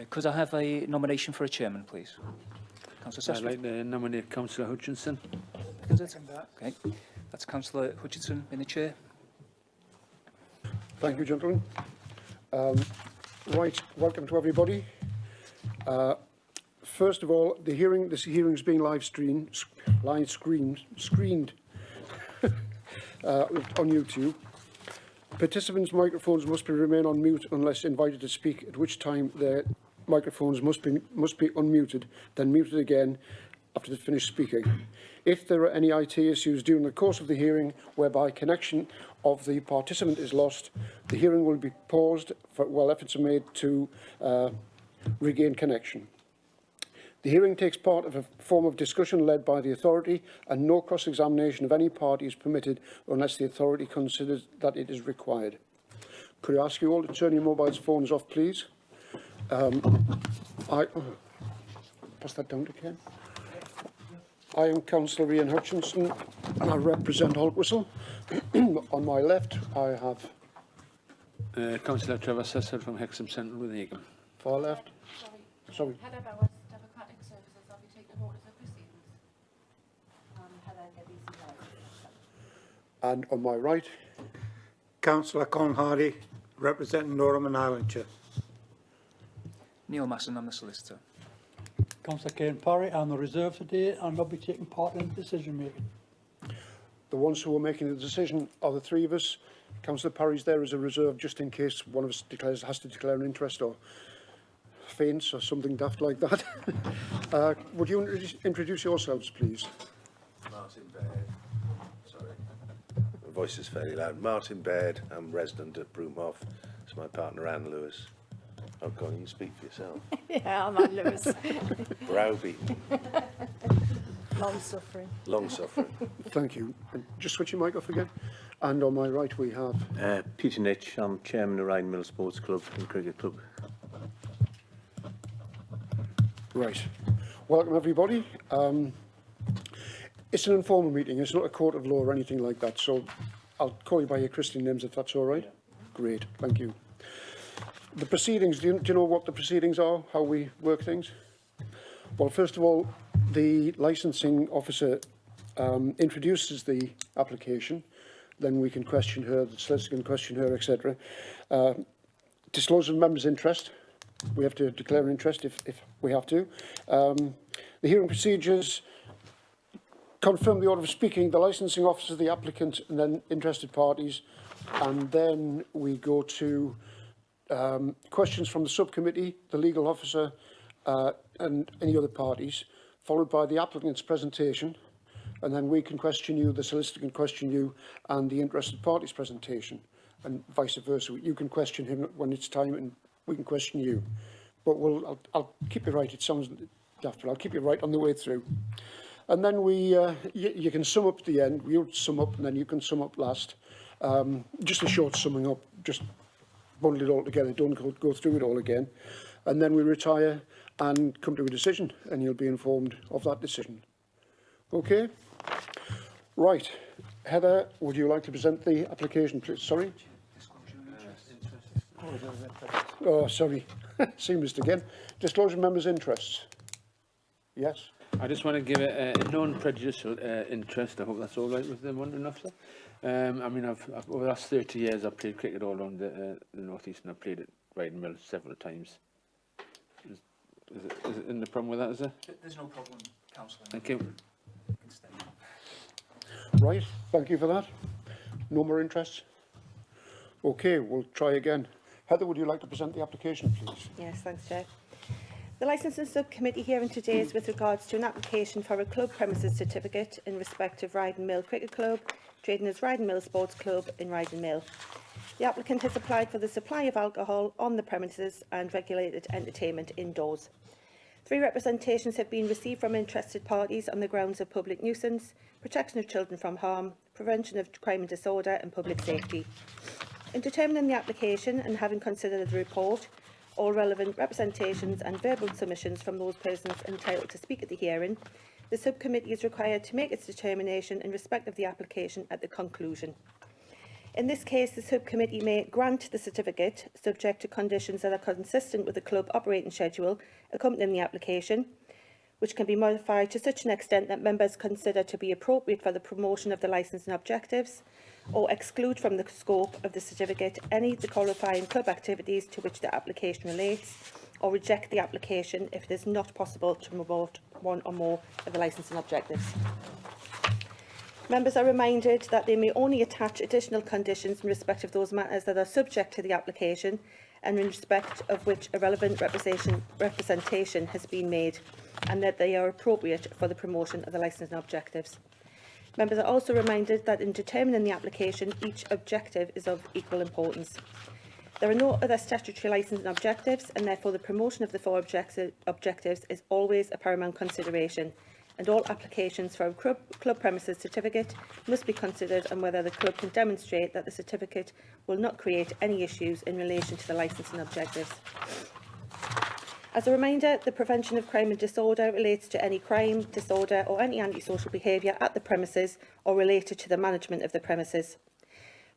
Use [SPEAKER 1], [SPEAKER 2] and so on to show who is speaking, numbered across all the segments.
[SPEAKER 1] Could I have a nomination for a chairman, please? Councillor
[SPEAKER 2] I'd
[SPEAKER 1] Sesford.
[SPEAKER 2] like to nominate Councillor Hutchinson.
[SPEAKER 1] Seconds it? Okay. That's Councillor Hutchinson in the chair.
[SPEAKER 3] Thank you, gentlemen. Right, welcome to everybody. First of all, this hearing is being live screened on YouTube. Participants' microphones must remain on mute unless invited to speak, at which time their microphones must be unmuted, then muted again after they finish speaking. If there are any IT issues during the course of the hearing whereby connection of the participant is lost, the hearing will be paused while efforts are made to regain connection. The hearing takes part of a form of discussion led by the authority, and no cross-examination of any party is permitted unless the authority considers that it is required. Could I ask you all to turn your mobile phones off, please? Pass that down to Ken. I am Councillor Ian Hutchinson, and I represent Holtwhistle. On my left, I have
[SPEAKER 2] Councillor Trevor Sesser from Hexham Central with Egan.
[SPEAKER 3] far left. Sorry.
[SPEAKER 4] Heather Bowers, Democratic Services. I'll be taking notice of proceedings. Heather, DBC.
[SPEAKER 3] And on my right,
[SPEAKER 5] Councillor Con Hardy, representing Norham and Islandshire.
[SPEAKER 1] Neil Masson, I'm the solicitor.
[SPEAKER 6] Councillor Kane Parry, I'm the reserve today and I'll be taking part in decision making.
[SPEAKER 3] the ones who are making the decision are the three of us. Councillor Parry's there as a reserve just in case one of us has to declare an interest or faints or something daft like that. Would you introduce yourselves, please?
[SPEAKER 7] Martin Baird. Sorry. My voice is fairly loud. Martin Baird. I'm resident at Broomhoff. It's my partner, Anne Lewis. Oh, God, you can speak for yourself.
[SPEAKER 4] Yeah, I'm Anne Lewis.
[SPEAKER 7] Browbeaten.
[SPEAKER 4] Long-suffering.
[SPEAKER 7] Long-suffering.
[SPEAKER 3] Thank you. And just switch your mic off again. And on my right we have...
[SPEAKER 8] Peter Nitch, I'm chairman of Rhine Mill Sports Club and Cricket Club.
[SPEAKER 3] Right. Welcome, everybody. It's an informal meeting. It's not a court of law or anything like that. So I'll call you by your Christian names if that's all right. Yeah. Great. Thank you. The proceedings, do you know what the proceedings are, how we work things? Well, first of all, the licensing officer introduces the application. Then we can question her, the solicitor can question her, etc. Disclosure of members' interest. We have to declare an interest if we have to. The hearing procedures confirm the order of speaking, the licensing officer, the applicant, and then interested parties. And then we go to questions from the subcommittee, the legal officer, and any other parties, followed by the applicant's presentation. And then we can question you, the solicitor can question you, and the interested party's presentation, and vice versa. You can question him when it's time, and we can question you. But I'll keep you right. It sounds daft, but I'll keep you right on the way through. And then you can sum up at the end. We'll sum up, and then you can sum up last. Just a short summing up. Just bundle it all together. Don't go through it all again. And then we retire and come to a decision, and you'll be informed of that decision. Okay? Right. Heather, would you like to present the application, please? Sorry? Oh, sorry. Seamless again. Disclosure of members' interests. Yes?
[SPEAKER 2] I just want to give a non-prejudicial interest. I hope that's all right with the wondering officer. I mean, I've over the last 30 years, I've played cricket all around the North East, and I've played at Rhine Mill several times. Is it in the problem with that, is there?
[SPEAKER 1] There's no problem, Councillor.
[SPEAKER 2] Thank you.
[SPEAKER 3] Right. Thank you for that. No more interests? Okay, we'll try again. Heather, would you like to present the application, please?
[SPEAKER 4] Yes, thanks, Chair. The Licensing Subcommittee hearing today is with regards to an application for a club premises certificate in respect of Rhine Mill Cricket Club, trading as Rhine Mill Sports Club in Rhine Mill. The applicant has applied for the supply of alcohol on the premises and regulated entertainment indoors. 3 representations have been received from interested parties on the grounds of public nuisance, protection of children from harm, prevention of crime and disorder and public safety. In determining the application and having considered the report, all relevant representations and verbal submissions from those persons entitled to speak at the hearing, the subcommittee is required to make its determination in respect of the application at the conclusion. In this case, the subcommittee may grant the certificate subject to conditions that are consistent with the club operating schedule accompanying the application, which can be modified to such an extent that members consider to be appropriate for the promotion of the licence and objectives, or exclude from the scope of the certificate any of the qualifying club activities to which the application relates, or reject the application if it is not possible to promote one or more of the licence and objectives. Members are reminded that they may only attach additional conditions in respect of those matters that are subject to the application and in respect of which a relevant representation has been made, and that they are appropriate for the promotion of the licence and objectives. Members are also reminded that in determining the application, each objective is of equal importance. There are no other statutory licence and objectives, and therefore the promotion of the four objectives is always a paramount consideration, and all applications for a club premises certificate must be considered on whether the club can demonstrate that the certificate will not create any issues in relation to the licence and objectives. As a reminder, the prevention of crime and disorder relates to any crime, disorder or any antisocial behaviour at the premises or related to the management of the premises.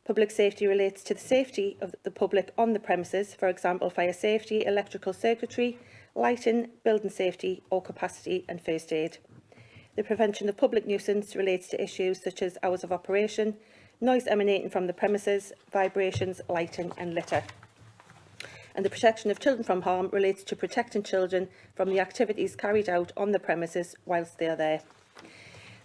[SPEAKER 4] Public safety relates to the safety of the public on the premises, for example, fire safety, electrical circuitry, lighting, building safety or capacity and first aid. The prevention of public nuisance relates to issues such as hours of operation, noise emanating from the premises, vibrations, lighting and litter. And the protection of children from harm relates to protecting children from the activities carried out on the premises whilst they are there.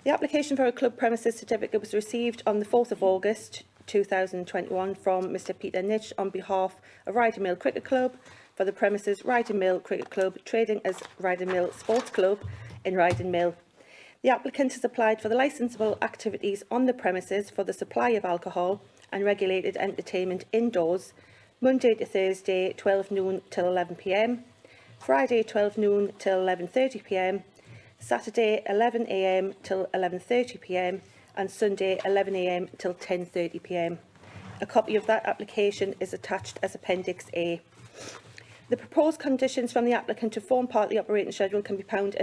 [SPEAKER 4] The application for a club premises certificate was received on the 4th of August 2021 from Mr Peter Nitch on behalf of Ryder Mill Cricket Club for the premises Ryder Mill Cricket Club trading as Ryder Mill Sports Club in Ryder Mill. The applicant has applied for the licensable activities on the premises for the supply of alcohol and regulated entertainment indoors, Monday to Thursday 12 noon till 11 p.m, Friday 12 noon till 11:30 p.m, Saturday 11 a.m. till 11:30 p.m and Sunday 11 a.m. till 10:30 p.m. A copy of that application is attached as Appendix A. The proposed conditions from the applicant to form part of the operating schedule can be found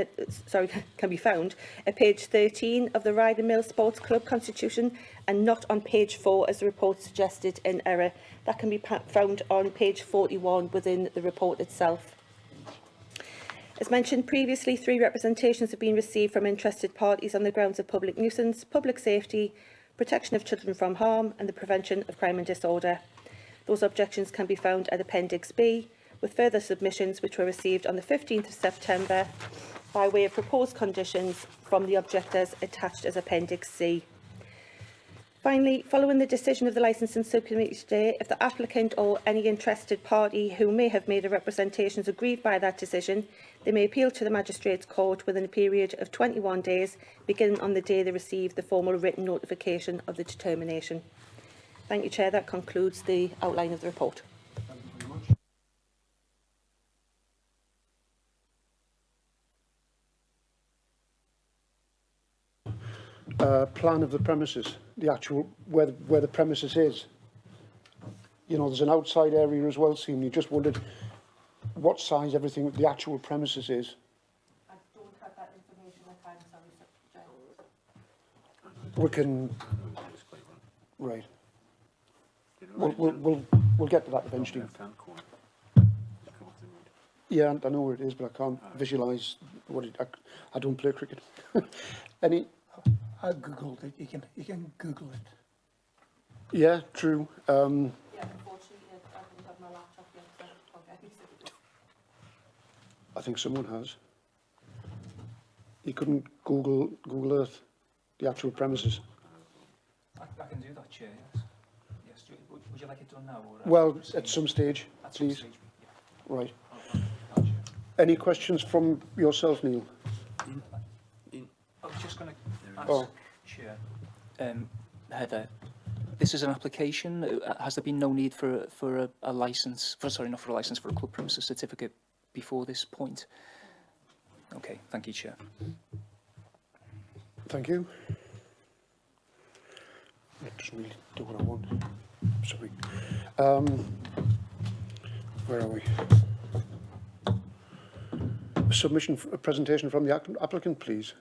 [SPEAKER 4] at page 13 of the Ryder Mill Sports Club Constitution and not on page 4 as the report suggested in error. That can be found on page 41 within the report itself. As mentioned previously, 3 representations have been received from interested parties on the grounds of public nuisance, public safety, protection of children from harm and the prevention of crime and disorder. Those objections can be found at Appendix B, with further submissions which were received on the 15th of September by way of proposed conditions from the objectors attached as Appendix C. Finally, following the decision of the Licensing Subcommittee today, if the applicant or any interested party who may have made a representation is aggrieved by that decision, they may appeal to the Magistrates' Court within a period of 21 days, beginning on the day they receive the formal written notification of the determination. Thank you, Chair. That concludes the outline of the report.
[SPEAKER 3] Thank you very much. Plan of the premises, the actual where the premises is. You know, there's an outside area as well, Seam. You just wondered what size everything, the actual premises is.
[SPEAKER 4] I don't have that information at the time, sorry, Chair.
[SPEAKER 3] We can, right. We'll get to that eventually. Yeah, I know where it is, but I can't visualise what it. I don't play cricket. Any?
[SPEAKER 6] I googled it. You can Google it.
[SPEAKER 3] Yeah, true.
[SPEAKER 4] Yeah, unfortunately, I don't have my laptop yet, so okay.
[SPEAKER 3] I think someone has. You couldn't Google Earth, the actual premises.
[SPEAKER 1] I can do that, Chair, yes. Yes, would you like it done now? Or,
[SPEAKER 3] Well, at some stage,
[SPEAKER 1] at some
[SPEAKER 3] please.
[SPEAKER 1] stage,
[SPEAKER 3] Right.
[SPEAKER 1] yeah. I'll Chair.
[SPEAKER 3] Any questions from yourself, Neil?
[SPEAKER 1] I was just going to ask,
[SPEAKER 3] Oh.
[SPEAKER 1] Chair, Heather, this is an application. Has there been no need for a licence? Sorry, not for a licence, for a club premises certificate before this point? Okay, thank you, Chair.
[SPEAKER 3] Thank you. It doesn't really do what I want. Sorry. Where are we? Submission, a presentation from the applicant, please.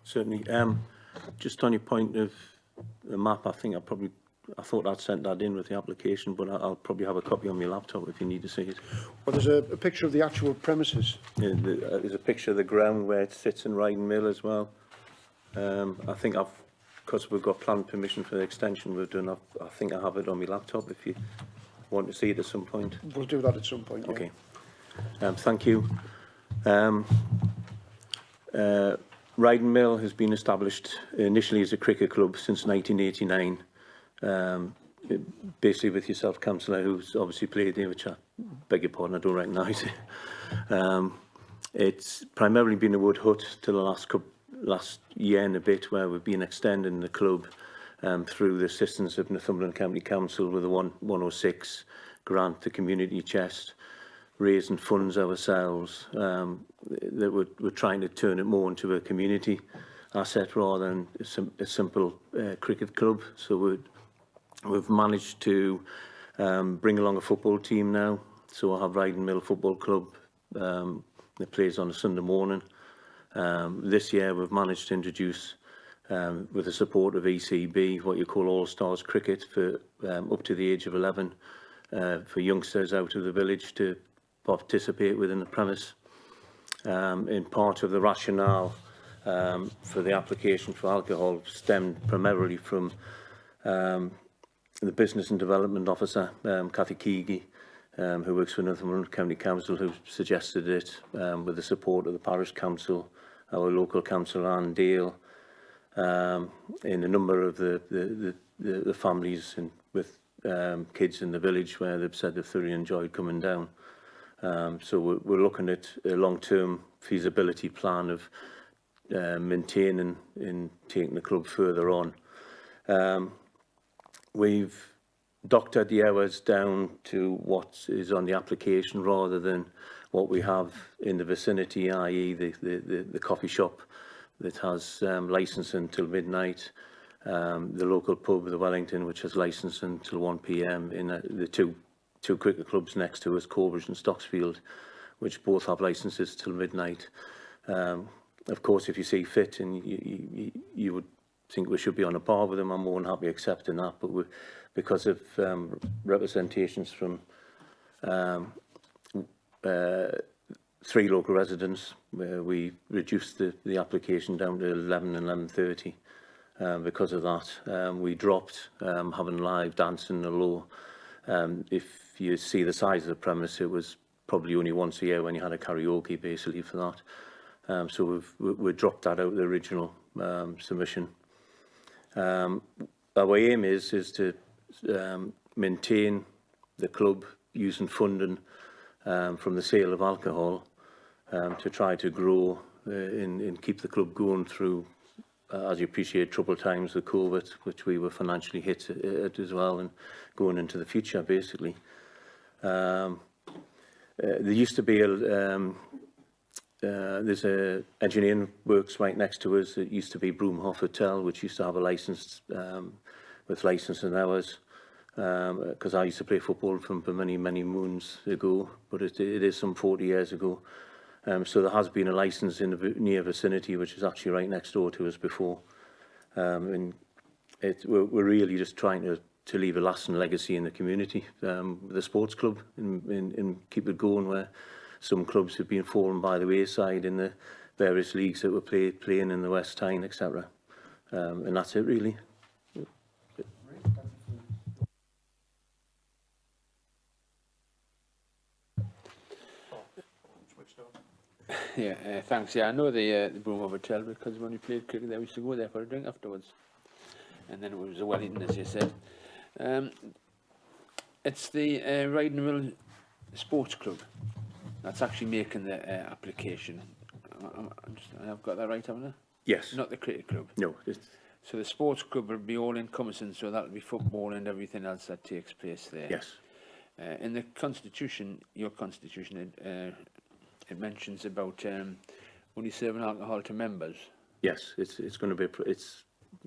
[SPEAKER 8] Certainly. Just on your point of map. I think I thought I'd sent that in with the application, but I'll probably have a copy on my laptop if you need to see it.
[SPEAKER 3] Well, there's a picture of the actual premises.
[SPEAKER 8] There's a picture of the ground where it sits in Riding Mill as well. I think because we've got planned permission for the extension we've done, I think I have it on my laptop if you want to see it at some point.
[SPEAKER 3] We'll do that at some point.
[SPEAKER 8] Okay. Thank you. Riding Mill has been established initially as a cricket club since 1989. Basically with yourself, Councillor, who's obviously played there, which I beg your pardon, I don't recognise it. It's primarily been a wood hut till the last year and a bit, where we've been extending the club through the assistance of Northumberland County Council with a 106 grant to community chest, raising funds ourselves, that we're trying to turn it more into a community asset rather than a simple cricket club. So we've managed to bring along a football team now. So I have Riding Mill Football Club that plays on a Sunday morning. This year we've managed to introduce, with the support of ECB, what you call All-Stars Cricket for up to the age of 11, for youngsters out of the village to participate within the premise. In part of the rationale for the application for alcohol stemmed primarily from the Business and Development Officer, Cathy Keegi, who works for Northumberland County Council, who suggested it with the support of the Parish Council, our local councillor Anne Dale, in a number of the families with kids in the village where they've said they've thoroughly enjoyed coming down. So we're looking at a long-term feasibility plan of maintaining and taking the club further on. We've doctored the hours down to what is on the application rather than what we have in the vicinity, i.e. the coffee shop that has licence until midnight, the local pub, the Wellington, which has licence until 1 p.m, in the two cricket clubs next to us, Corbridge and Stocksfield, which both have licences till midnight. Of course, if you see fit and you would think we should be on a par with them, I'm more than happy accepting that. But because of representations from 3 local residents, we reduced the application down to 11 and 11:30. Because of that, we dropped having live dancing alone. If you see the size of the premise, it was probably only once a year when you had a karaoke basically for that. So we've dropped that out of the original submission. Our aim is to maintain the club using funding from the sale of alcohol to try to grow and keep the club going through, as you appreciate, troubled times with COVID, which we were financially hit at as well, and going into the future basically. There used to be there's a engineering works right next to us. It used to be Broomhoff Hotel, which used to have a license with license and hours. Because I used to play football for many moons ago, but it is some 40 years ago. So there has been a license in the near vicinity, which is actually right next door to us before. And we're really just trying to leave a lasting legacy in the community, with the sports club, and keep it going, where some clubs have been fallen by the wayside in the various leagues that were playing in the West Tyne, etc. And that's it really.
[SPEAKER 2] Yeah, thanks. Yeah, I know the Broomhoff Hotel because when we played cricket there, we used to go there for a drink afterwards. And then it was a Wellington, as you said. It's the Riding Mill Sports Club that's actually making the application. I've got that right, haven't I?
[SPEAKER 8] Yes.
[SPEAKER 2] Not the cricket club.
[SPEAKER 8] No.
[SPEAKER 2] So the sports club will be all encompassing, so that'll be football and everything else that takes place there.
[SPEAKER 8] Yes.
[SPEAKER 2] In the constitution, your constitution, it mentions about only serving alcohol to members.
[SPEAKER 8] Yes, it's going to be.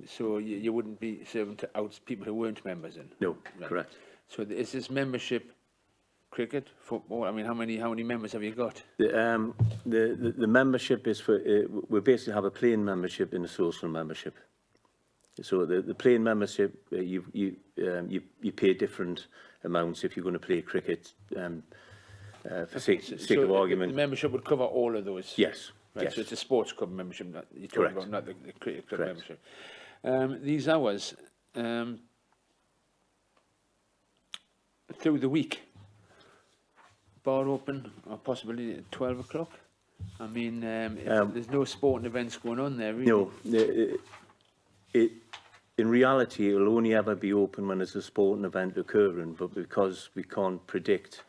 [SPEAKER 2] So you wouldn't be serving to people who weren't members in.
[SPEAKER 8] No,
[SPEAKER 2] right.
[SPEAKER 8] correct.
[SPEAKER 2] So is this membership cricket, football? I mean, how many members have you got?
[SPEAKER 8] The membership is for we basically have a plain membership and a social membership. So the playing membership, you pay different amounts if you're going to play cricket. For sake of argument,
[SPEAKER 2] the membership would cover all of those.
[SPEAKER 8] yes,
[SPEAKER 2] Right,
[SPEAKER 8] yes,
[SPEAKER 2] so it's a sports club membership that you're talking
[SPEAKER 8] Correct.
[SPEAKER 2] about, not the cricket club
[SPEAKER 8] Correct.
[SPEAKER 2] membership. These hours through the week, bar open or possibly at 12 o'clock. I mean, if there's no sporting events going on there, really.
[SPEAKER 8] No, in reality, it'll only ever be open when there's a sporting event occurring, but because we can't predict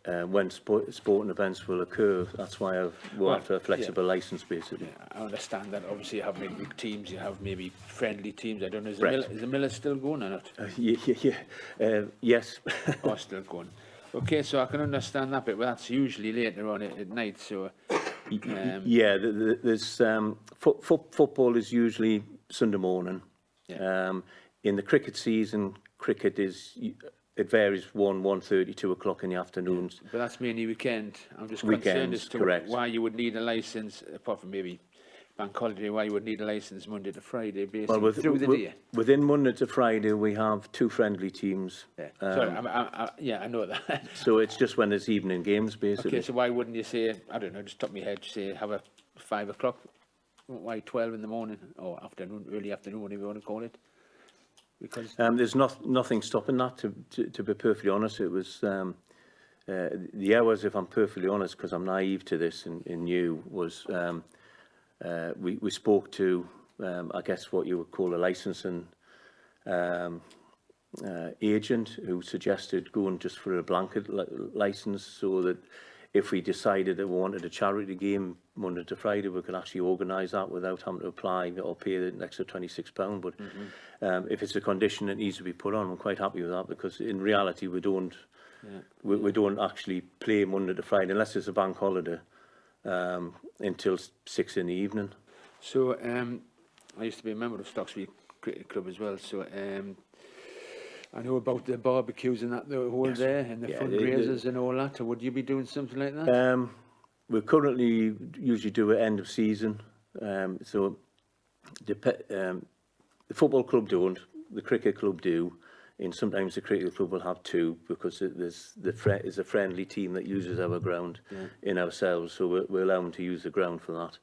[SPEAKER 8] when sporting events will occur, that's why we're after a flexible licence, basically.
[SPEAKER 2] Yeah, I understand that. Obviously, you have maybe teams, you have maybe friendly teams. I don't know,
[SPEAKER 8] Right.
[SPEAKER 2] is the Miller still going or not?
[SPEAKER 8] Yes.
[SPEAKER 2] Or still going? Okay, so I can understand that bit, but that's usually later on at night, so...
[SPEAKER 8] Yeah, there's football is usually Sunday morning.
[SPEAKER 2] Yeah.
[SPEAKER 8] In the cricket season, cricket it varies 1:30, 2 o'clock in the afternoons.
[SPEAKER 2] But that's mainly weekend. I'm just concerned
[SPEAKER 8] Weekends,
[SPEAKER 2] as to
[SPEAKER 8] correct.
[SPEAKER 2] why you would need a licence, apart from maybe bank holiday, why you would need a licence Monday to Friday, basically, through the day.
[SPEAKER 8] Within Monday to Friday, we have 2 friendly teams.
[SPEAKER 2] Yeah. Sorry, I know that.
[SPEAKER 8] So it's just when there's evening games, basically.
[SPEAKER 2] Okay, so why wouldn't you say, I don't know, just top of my head, say have a 5 o'clock? Why 12 in the morning or afternoon, early afternoon, whatever you want to call it? Because
[SPEAKER 8] There's nothing stopping that, to be perfectly honest. It was the hours, if I'm perfectly honest, because I'm naive to this and new, was we spoke to, I guess, what you would call a licensing agent, who suggested going just for a blanket license, so that if we decided that we wanted a charity game Monday to Friday, we could actually organise that without having to apply or pay the extra £26. But if it's a condition that needs to be put on, I'm quite happy with that, because in reality we don't we don't actually play Monday to Friday unless it's a bank holiday until 6 in the evening.
[SPEAKER 2] So I used to be a member of Stocksby Cricket Club as well, so I know about the barbecues and that, the whole there, and the fundraisers and all that. Would you be doing something like that?
[SPEAKER 8] We currently usually do it end of season. So the football club don't, the cricket club do, and sometimes the cricket club will have 2, because there's a friendly team that uses our ground in ourselves, so we allow them to use the ground for that.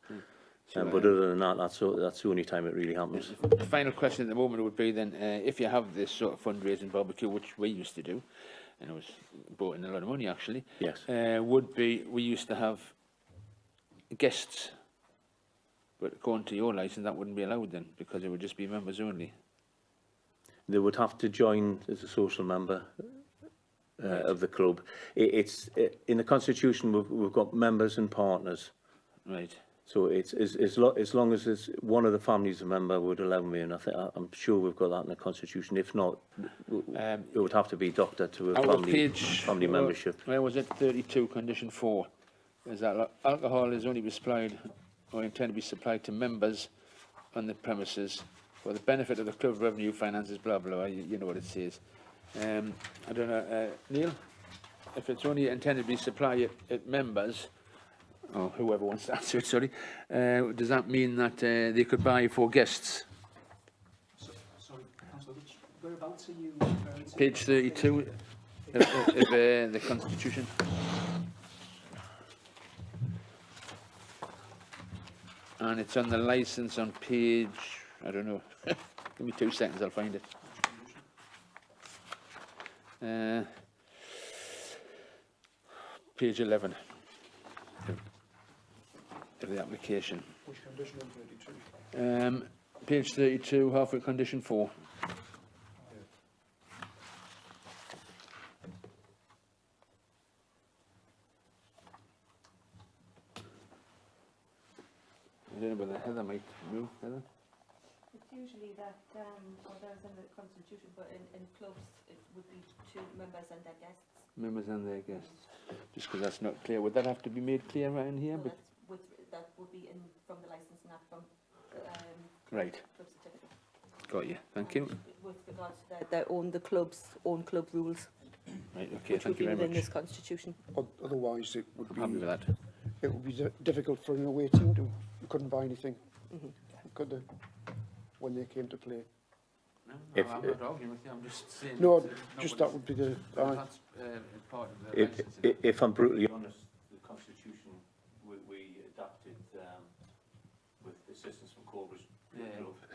[SPEAKER 8] But other than that, that's the only time it really happens.
[SPEAKER 2] The final question at the moment would be then, if you have this sort of fundraising barbecue, which we used to do, and it was brought in a lot of money actually,
[SPEAKER 8] Yes.
[SPEAKER 2] we used to have guests, but according to your licence, that wouldn't be allowed then, because it would just be members only.
[SPEAKER 8] They would have to join as a social member of the club. It's in the constitution, we've got members and partners.
[SPEAKER 2] Right.
[SPEAKER 8] So it's as long as it's one of the families a member would allow me, and I'm sure we've got that in the constitution. If not, it would have to be doctored to a family membership.
[SPEAKER 2] Where was it? 32, condition 4. Is that alcohol is only be supplied or intended to be supplied to members on the premises for the benefit of the club revenue, finances, blah blah. You know what it says. I don't know, Neil. If it's only intended to be supplied at members, or whoever wants to answer it, sorry, does that mean that they could buy for guests?
[SPEAKER 1] Sorry, Councillor, whereabouts are you referring to?
[SPEAKER 2] Page 32 of the Constitution. And it's on the licence on page, I don't know, give me 2 seconds, I'll find it. Page 11 of the application.
[SPEAKER 3] Which condition on 32?
[SPEAKER 2] Page 32, halfway condition 4. I don't know whether Heather might move, Heather?
[SPEAKER 4] It's usually that, well, there's in the constitution, but in clubs, it would be 2 members and their guests.
[SPEAKER 2] Members and their guests. Just because that's not clear. Would that have to be made clear right in here?
[SPEAKER 4] Well, that would be in from the licensing act from
[SPEAKER 2] Right.
[SPEAKER 4] club certificate.
[SPEAKER 2] Got you. Thank you.
[SPEAKER 4] With regards to the club's own club rules,
[SPEAKER 2] Right, okay,
[SPEAKER 4] which would
[SPEAKER 2] thank
[SPEAKER 4] be
[SPEAKER 2] you very
[SPEAKER 4] within
[SPEAKER 2] much.
[SPEAKER 4] this constitution.
[SPEAKER 3] Otherwise, it would
[SPEAKER 2] I'm happy with
[SPEAKER 3] be
[SPEAKER 2] that.
[SPEAKER 3] it would be difficult for an away team to. You couldn't buy anything, could they? when they came to play.
[SPEAKER 2] No,
[SPEAKER 8] If-
[SPEAKER 2] I'm not arguing with you, I'm just saying...
[SPEAKER 3] No,
[SPEAKER 2] that,
[SPEAKER 3] just that would be the...
[SPEAKER 2] That's part of the
[SPEAKER 8] If,
[SPEAKER 2] licensing.
[SPEAKER 8] if I'm brutally honest, the constitution we adapted with assistance from Corbridge.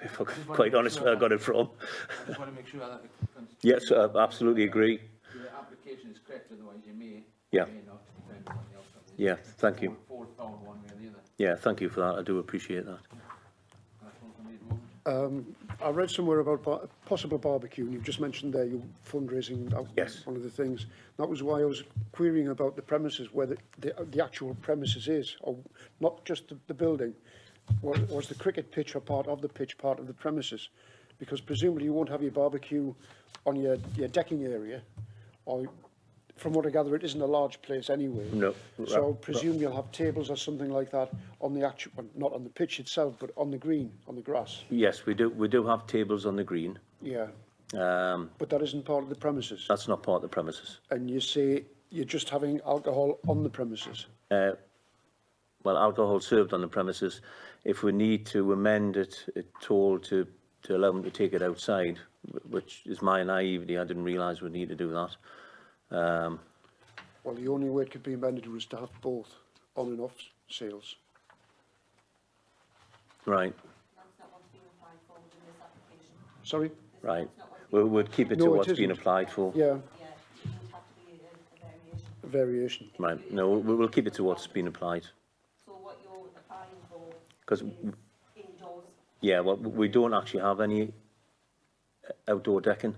[SPEAKER 8] If I'm quite honest where I got it from.
[SPEAKER 2] I just want to make sure that the
[SPEAKER 8] Yes, I absolutely agree.
[SPEAKER 2] your application is correct, otherwise you may,
[SPEAKER 8] Yeah.
[SPEAKER 2] may not, depending on the outcome.
[SPEAKER 8] Yeah, thank you.
[SPEAKER 2] Forward found one way or the other.
[SPEAKER 8] Yeah, thank you for that. I do appreciate that.
[SPEAKER 2] That's all for me at the moment.
[SPEAKER 3] I read somewhere about possible barbecue, and you've just mentioned there your fundraising. That was
[SPEAKER 8] Yes.
[SPEAKER 3] one of the things. That was why I was querying about the premises, where the actual premises is, or not just the building. Was the cricket pitch or part of the pitch part of the premises? Because presumably you won't have your barbecue on your decking area, or from what I gather, it isn't a large place anyway.
[SPEAKER 8] No.
[SPEAKER 3] So presume you'll have tables or something like that on the actual, well, not on the pitch itself, but on the green, on the grass.
[SPEAKER 8] Yes, we do. We do have tables on the green.
[SPEAKER 3] Yeah,
[SPEAKER 8] Um,
[SPEAKER 3] but that isn't part of the premises.
[SPEAKER 8] that's not part of the premises.
[SPEAKER 3] And you say you're just having alcohol on the premises.
[SPEAKER 8] Well, alcohol served on the premises. If we need to amend it at all to allow them to take it outside, which is my naivety, I didn't realise we'd need to do that.
[SPEAKER 3] Well, the only way it could be amended was to have both on and off sales.
[SPEAKER 8] Right,
[SPEAKER 4] That's not what's being applied for within this application.
[SPEAKER 3] Sorry?
[SPEAKER 8] right. We'll keep it to
[SPEAKER 3] No, it
[SPEAKER 8] what's been
[SPEAKER 3] isn't.
[SPEAKER 8] applied for.
[SPEAKER 3] Yeah,
[SPEAKER 4] Yeah, it would have to be a variation.
[SPEAKER 3] a variation.
[SPEAKER 8] Right, no, we'll keep it to what's been applied.
[SPEAKER 4] So what you're applying for
[SPEAKER 8] Because,
[SPEAKER 4] is indoors.
[SPEAKER 8] yeah, well, we don't actually have any outdoor decking.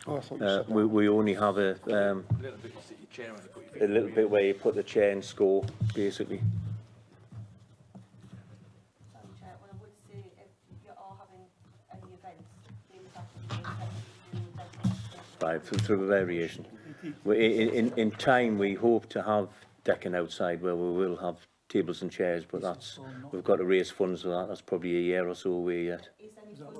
[SPEAKER 3] Oh, I thought you said that.
[SPEAKER 8] We only have
[SPEAKER 2] A little bit, you sit your chair on and put your feet
[SPEAKER 8] a little bit where you put the chair and score, basically.
[SPEAKER 4] Sorry, Chair, well, I would say if you are having any events, they would have to be accepted
[SPEAKER 8] Right, through a variation. In time, we hope to have decking outside where we will have tables and chairs, but we've got to raise funds for that. That's probably a year or so away yet.
[SPEAKER 4] Is any fundraising,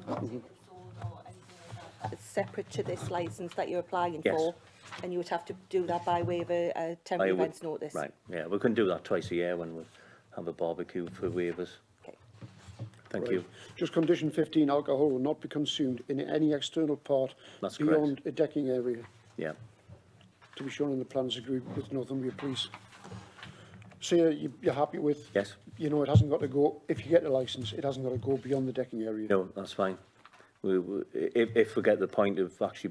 [SPEAKER 4] whether tickets sold or anything like that? It's separate to this licence that you're applying
[SPEAKER 8] Yes.
[SPEAKER 4] for, and you would have to do that by way of a temporary
[SPEAKER 8] would-
[SPEAKER 4] events notice.
[SPEAKER 8] Right, yeah, we can do that twice a year when we have a barbecue for waivers.
[SPEAKER 4] Okay.
[SPEAKER 8] Thank
[SPEAKER 3] Right.
[SPEAKER 8] you.
[SPEAKER 3] Just condition 15, alcohol will not be consumed in any external part
[SPEAKER 8] That's
[SPEAKER 3] beyond a decking area,
[SPEAKER 8] Yeah,
[SPEAKER 3] to be shown in the plans agreed with Northumbria Police. So you're happy with,
[SPEAKER 8] yes,
[SPEAKER 3] you know, it hasn't got to go, if you get a licence, it hasn't got to go beyond the decking area.
[SPEAKER 8] no, that's fine. If we get the point of actually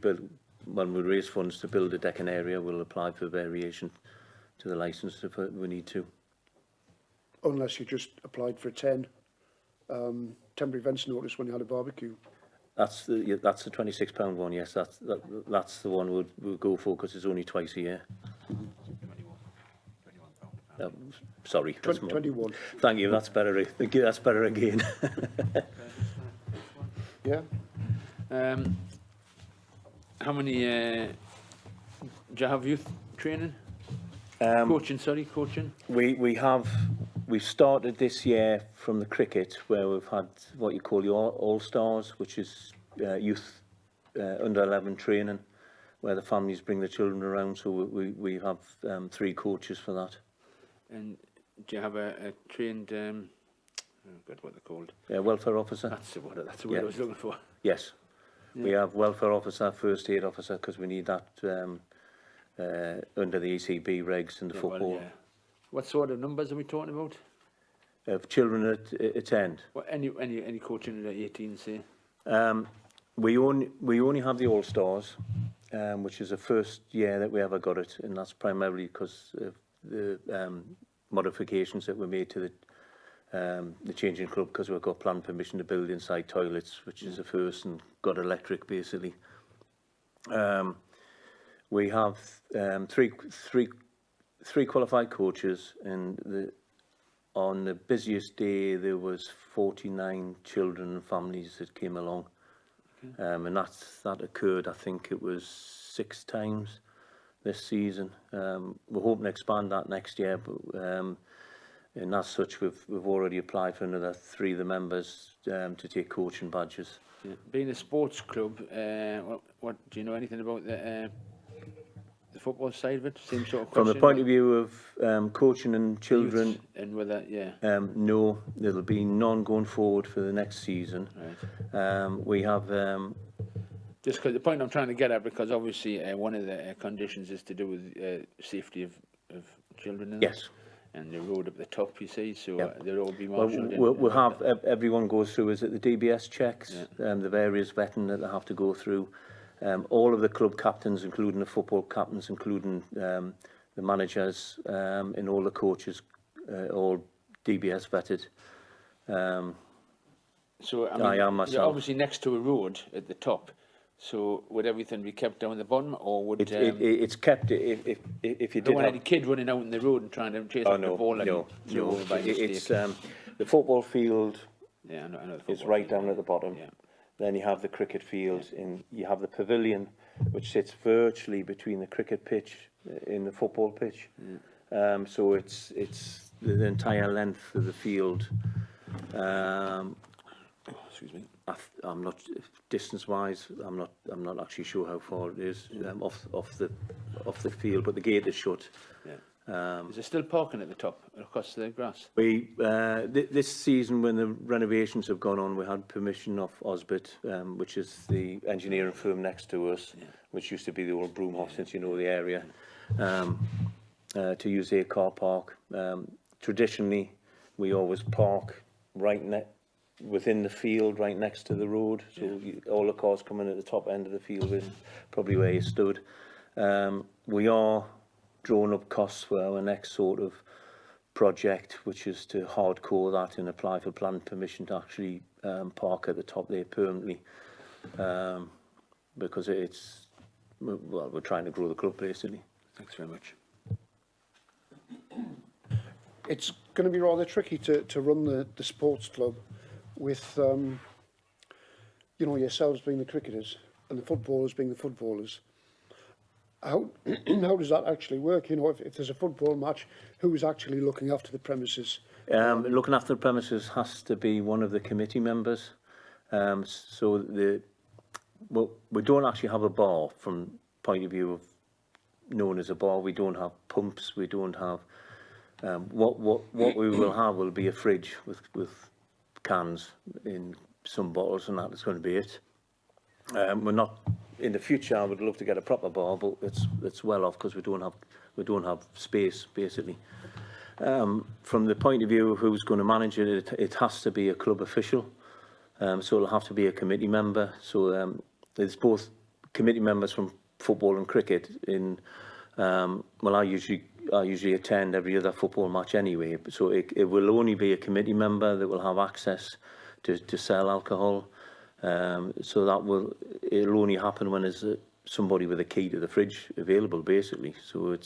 [SPEAKER 8] when we raise funds to build a decking area, we'll apply for variation to the licence if we need to.
[SPEAKER 3] Unless you just applied for a 10 temporary events notice when you had a barbecue.
[SPEAKER 8] That's the £26 one, yes, that's the one we'll go for because it's only twice a year. Sorry, that's more.
[SPEAKER 3] 21.
[SPEAKER 8] Thank you, that's better. That's better again.
[SPEAKER 3] Yeah?
[SPEAKER 2] How many, do you have youth training? Coaching, coaching?
[SPEAKER 8] We've started this year from the cricket where we've had what you call your All-Stars, which is youth under 11 training, where the families bring the children around. So we have 3 coaches for that.
[SPEAKER 2] And do you have a trained, oh God, what they're called?
[SPEAKER 8] Welfare officer.
[SPEAKER 2] That's the word I was looking for.
[SPEAKER 8] Yes, we have welfare officer, first aid officer, because we need that under the ECB regs and the football.
[SPEAKER 2] What sort of numbers are we talking about?
[SPEAKER 8] Of children that attend.
[SPEAKER 2] What, any coaching at 18, say?
[SPEAKER 8] We only have the All-Stars, which is the first year that we ever got it, and that's primarily because of the modifications that were made to the changing club, because we've got planning permission to build inside toilets, which is the first, and got electric basically. We have three qualified coaches, and on the busiest day there was 49 children and families that came along. And that occurred, I think it was 6 times this season. We're hoping to expand that next year, but and as such we've already applied for another 3 of the members to take coaching badges.
[SPEAKER 2] Yeah. Being a sports club, what do you know anything about the football side of it? Same sort of
[SPEAKER 8] From
[SPEAKER 2] question.
[SPEAKER 8] the point of view of coaching and children,
[SPEAKER 2] Youth and whether, yeah,
[SPEAKER 8] no, there'll be none going forward for the next season.
[SPEAKER 2] right.
[SPEAKER 8] We have,
[SPEAKER 2] Just because the point I'm trying to get at, because obviously one of the conditions is to do with safety of children. Isn't
[SPEAKER 8] yes,
[SPEAKER 2] it? And the road up the top, you see, so
[SPEAKER 8] Yep.
[SPEAKER 2] they'll all be
[SPEAKER 8] well,
[SPEAKER 2] marshalled.
[SPEAKER 8] we'll have, everyone goes through, is it the DBS checks,
[SPEAKER 2] Yeah.
[SPEAKER 8] the various vetting that they have to go through. All of the club captains, including the football captains, including the managers, and all the coaches, all DBS vetted.
[SPEAKER 2] So I mean,
[SPEAKER 8] I am
[SPEAKER 2] you're
[SPEAKER 8] myself.
[SPEAKER 2] obviously next to a road at the top. So would everything be kept down the bottom, or would
[SPEAKER 8] It's kept, if you
[SPEAKER 2] don't
[SPEAKER 8] did
[SPEAKER 2] want
[SPEAKER 8] have...
[SPEAKER 2] any kid running out in the road and trying to chase
[SPEAKER 8] Oh,
[SPEAKER 2] up the ball and
[SPEAKER 8] no,
[SPEAKER 2] throw over by mistake?
[SPEAKER 8] it's, the football field
[SPEAKER 2] Yeah, I know the
[SPEAKER 8] is
[SPEAKER 2] football
[SPEAKER 8] right
[SPEAKER 2] field,
[SPEAKER 8] down at the bottom.
[SPEAKER 2] Yeah.
[SPEAKER 8] Then you have the cricket field, and you have the pavilion, which sits virtually between the cricket pitch in the football pitch. So it's the entire length of the field.
[SPEAKER 2] Excuse me.
[SPEAKER 8] I'm not distance-wise. I'm not actually sure how far it is off the field, but the gate is shut.
[SPEAKER 2] Yeah. Is there still parking at the top across the grass?
[SPEAKER 8] We this season, when the renovations have gone on, we had permission of Osbit, which is the engineering firm next to us, which used to be the old Broomhoff, since you know the area, to use their car park. Traditionally, we always park within the field, right next to the road. So all the cars coming at the top end of the field is probably where you stood. We are drawing up costs for our next sort of project, which is to hardcore that and apply for planning permission to actually park at the top there permanently, because we're trying to grow the club basically.
[SPEAKER 2] Thanks very much.
[SPEAKER 3] It's going to be rather tricky to run the sports club with, you know, yourselves being the cricketers and the footballers being the footballers. How does that actually work? You know, if there's a football match, who's actually looking after the premises?
[SPEAKER 8] Looking after the premises has to be one of the committee members. So we don't actually have a bar from point of view of known as a bar. We don't have pumps. We don't have what we will have will be a fridge with cans in some bottles, and that is going to be it. We're not in the future. I would love to get a proper bar, but it's well off because we don't have space basically. From the point of view of who's going to manage it, it has to be a club official. So it'll have to be a committee member. So there's both committee members from football and cricket. Well, I usually attend every other football match anyway. So it will only be a committee member that will have access to sell alcohol. So it'll only happen when there's somebody with a key to the fridge available, basically. So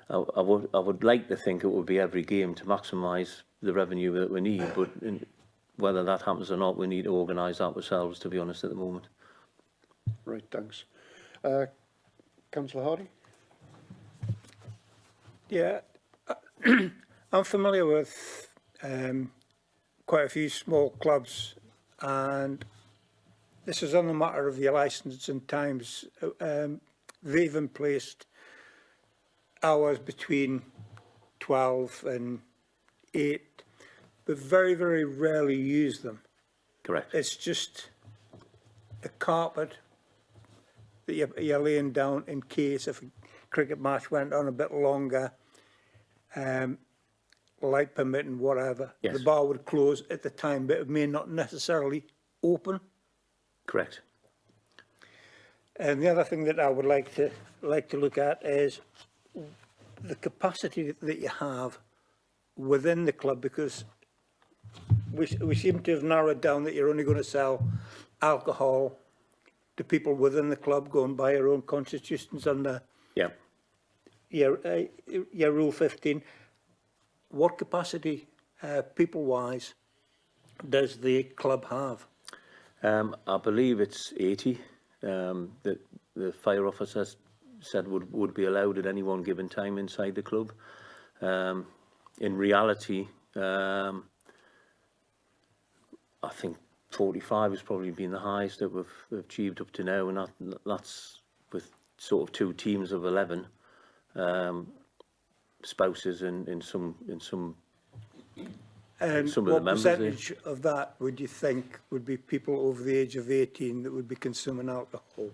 [SPEAKER 8] I would like to think it would be every game to maximise the revenue that we need, but whether that happens or not, we need to organise that ourselves, to be honest, at the moment.
[SPEAKER 3] Right, thanks. Councillor Hardy?
[SPEAKER 5] Yeah, I'm familiar with quite a few small clubs, and this is on the matter of your licensing times. They've even placed hours between 12 and 8, but very, very rarely use them.
[SPEAKER 8] Correct.
[SPEAKER 5] It's just a carpet that you're laying down in case if a cricket match went on a bit longer, light permitting, whatever.
[SPEAKER 8] Yes.
[SPEAKER 5] The bar would close at the time, but it may not necessarily open.
[SPEAKER 8] Correct.
[SPEAKER 5] And the other thing that I would like to look at is the capacity that you have within the club, because we seem to have narrowed down that you're only going to sell alcohol to people within the club, going by your own constitutions under your Rule 15. What capacity, people-wise, does the club have?
[SPEAKER 8] I believe it's 80 that the fire officers said would be allowed at any one given time inside the club. In reality, I think 45 has probably been the highest that we've achieved up to now, and that's with sort of 2 teams of 11. spouses in some
[SPEAKER 5] And
[SPEAKER 8] some of the
[SPEAKER 5] what
[SPEAKER 8] members there.
[SPEAKER 5] percentage of that would you think would be people over the age of 18 that would be consuming alcohol?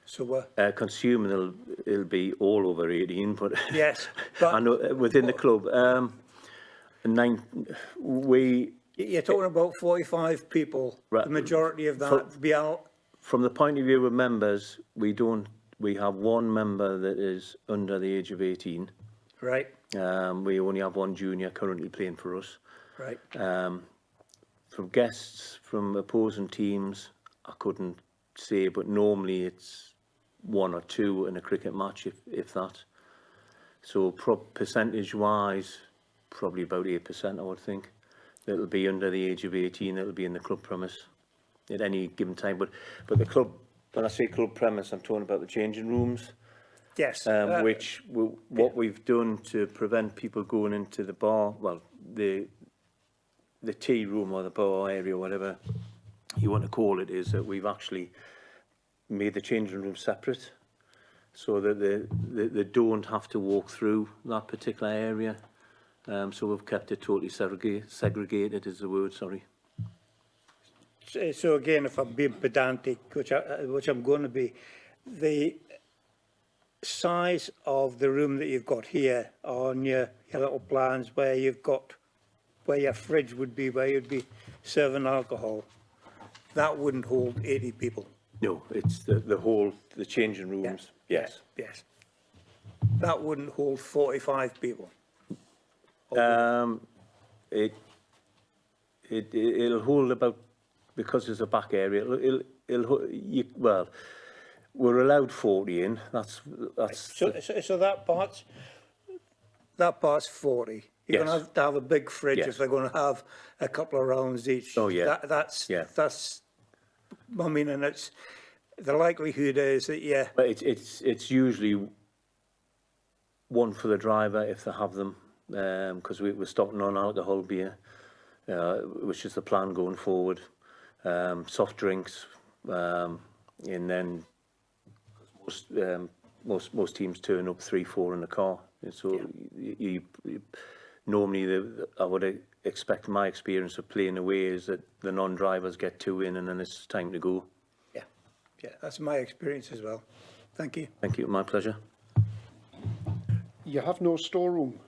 [SPEAKER 5] So,
[SPEAKER 8] consuming it'll be all over 18, but
[SPEAKER 5] yes,
[SPEAKER 8] I
[SPEAKER 5] but
[SPEAKER 8] know within the club,
[SPEAKER 5] you're talking about 45 people,
[SPEAKER 8] Right.
[SPEAKER 5] the majority of that be out.
[SPEAKER 8] from the point of view of members, we have one member that is under the age of 18.
[SPEAKER 5] Right,
[SPEAKER 8] We only have one junior currently playing for us.
[SPEAKER 5] right.
[SPEAKER 8] From guests from opposing teams, I couldn't say, but normally it's 1 or 2 in a cricket match, if that. So percentage-wise, probably about 8%, I would think. That'll be under the age of 18. That'll be in the club premise at any given time. But the club, when I say club premise, I'm talking about the changing rooms.
[SPEAKER 5] Yes.
[SPEAKER 8] What we've done to prevent people going into the bar, well, the tea room or the bar area, whatever you want to call it, is that we've actually made the changing room separate, so that they don't have to walk through that particular area. So we've kept it totally segregated, is the word, sorry.
[SPEAKER 5] So again, if I'm being pedantic, which I'm going to be, the size of the room that you've got here on your little plans, where you've got where your fridge would be, where you'd be serving alcohol, that wouldn't hold 80 people.
[SPEAKER 8] No, it's the changing rooms. Yes.
[SPEAKER 5] Yes. That wouldn't hold 45 people.
[SPEAKER 8] It'll hold about, because there's a back area. Well, we're allowed 40 in. That's.
[SPEAKER 5] So that part's 40. You're going to have a big fridge if they're going to have a couple of rounds each.
[SPEAKER 8] Oh yeah.
[SPEAKER 5] That's. I mean, and it's the likelihood is that
[SPEAKER 8] But it's usually one for the driver if they have them, because we're stopping on alcohol beer, which is the plan going forward. Soft drinks, and then most teams turn up 3-4 in the car. And so you normally I would expect, my experience of playing away is that the non-drivers get 2 in and then it's time to go.
[SPEAKER 5] Yeah, that's my experience as well. Thank you.
[SPEAKER 8] Thank you, my pleasure.
[SPEAKER 3] You have no storeroom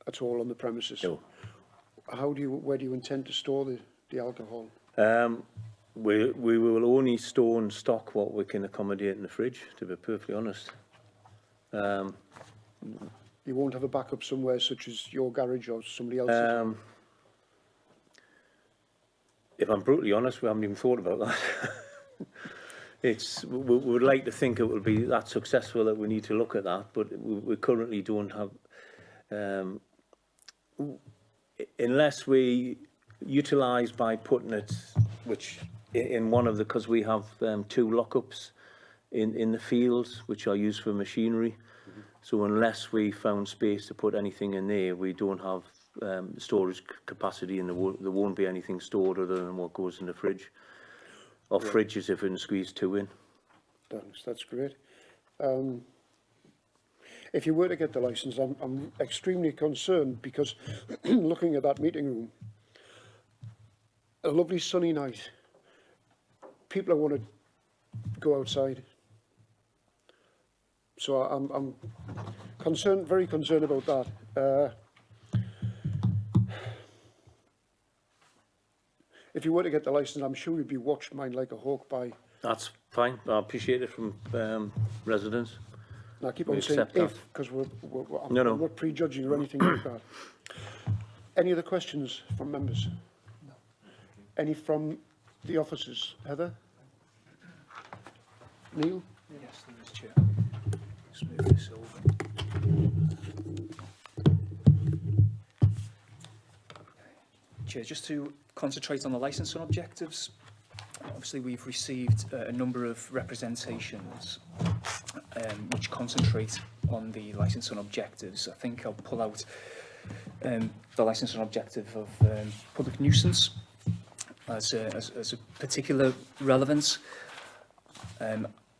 [SPEAKER 3] at all on the premises?
[SPEAKER 8] No.
[SPEAKER 3] Where do you intend to store the alcohol?
[SPEAKER 8] We will only store and stock what we can accommodate in the fridge, to be perfectly honest.
[SPEAKER 3] You won't have a backup somewhere, such as your garage or somebody else's?
[SPEAKER 8] If I'm brutally honest, we haven't even thought about that. We would like to think it will be that successful that we need to look at that, but we currently don't have, unless we utilise by putting it, which in one of the, because we have 2 lockups in the fields which are used for machinery. So unless we found space to put anything in there, we don't have storage capacity, and there won't be anything stored other than what goes in the fridge. Or fridges if we can squeeze 2 in.
[SPEAKER 3] Thanks, that's great. If you were to get the licence, I'm extremely concerned, because looking at that meeting room, a lovely sunny night, people want to go outside. So I'm concerned, very concerned about that. If you were to get the licence, I'm sure you'd be watched mine like a hawk by...
[SPEAKER 8] That's fine. I appreciate it from residents.
[SPEAKER 3] And I keep
[SPEAKER 8] We
[SPEAKER 3] on saying
[SPEAKER 8] accept that.
[SPEAKER 3] if, because I'm
[SPEAKER 8] No.
[SPEAKER 3] not prejudging or anything like that. Any other questions from members? No. Any from the officers? Heather? Neil?
[SPEAKER 1] Yes, there is, Chair. Just move this over. Chair, just to concentrate on the licensing objectives, obviously we've received a number of representations which concentrate on the licensing objectives. I think I'll pull out the licensing objective of public nuisance as a particular relevance.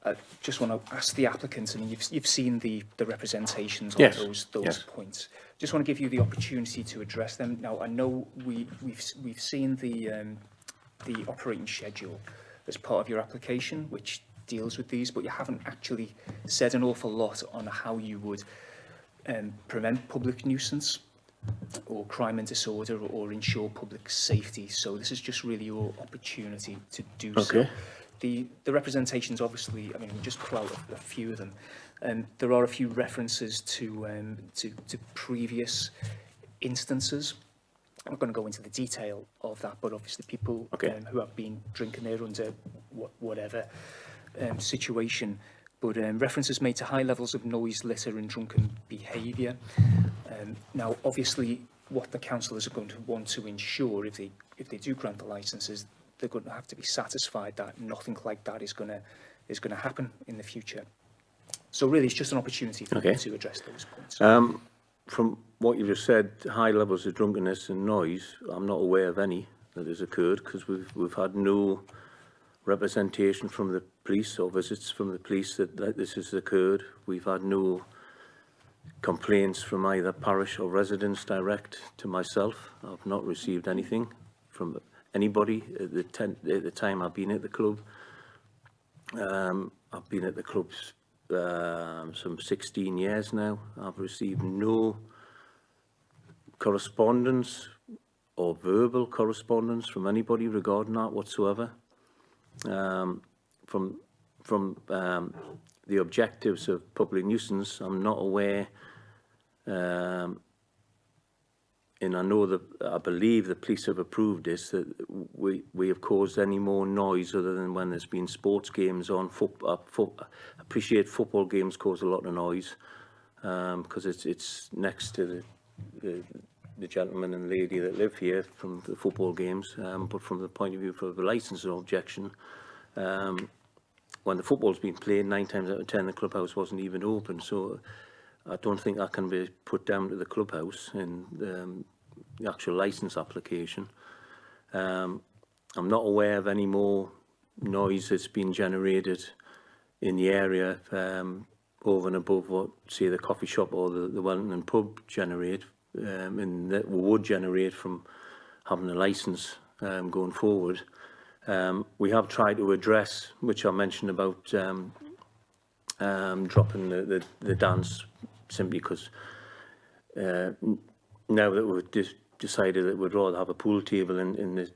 [SPEAKER 1] I just want to ask the applicants, I mean, you've seen the representations
[SPEAKER 8] Yes,
[SPEAKER 1] on those
[SPEAKER 8] yes.
[SPEAKER 1] points. Just want to give you the opportunity to address them. Now, I know we've seen the operating schedule as part of your application, which deals with these, but you haven't actually said an awful lot on how you would prevent public nuisance or crime and disorder or ensure public safety. So this is just really your opportunity to do so.
[SPEAKER 8] Okay.
[SPEAKER 1] The representations, obviously, I mean, we'll just pull out a few of them. There are a few references to previous instances. I'm not going to go into the detail of that, but obviously people
[SPEAKER 8] Okay.
[SPEAKER 1] who have been drinking there under whatever situation. But references made to high levels of noise, litter and drunken behaviour. Now, obviously, what the councillors are going to want to ensure if they do grant the licences, they're going to have to be satisfied that nothing like that is going to happen in the future. So really, it's just an opportunity for you to address those points.
[SPEAKER 8] From what you just said, high levels of drunkenness and noise, I'm not aware of any that has occurred because we've had no representation from the police or visits from the police that this has occurred. We've had no complaints from either parish or residents direct to myself. I've not received anything from anybody at the time I've been at the club. I've been at the club some 16 years now. I've received no correspondence or verbal correspondence from anybody regarding that whatsoever. From the objectives of public nuisance, I'm not aware, and I believe the police have approved this, that we have caused any more noise other than when there's been sports games on. Appreciate football games cause a lot of noise because it's next to the gentleman and lady that live here from the football games, but from the point of view for the licensing objection, when the football's been played, 9 times out of 10 the clubhouse wasn't even open, so I don't think that can be put down to the clubhouse in the actual licence application. I'm not aware of any more noise that's been generated in the area over and above what, say, the coffee shop or the Wellington pub generate, and that would generate from having a licence going forward. We have tried to address, which I mentioned about dropping the dance, simply because now that we've decided that we'd rather have a pool table in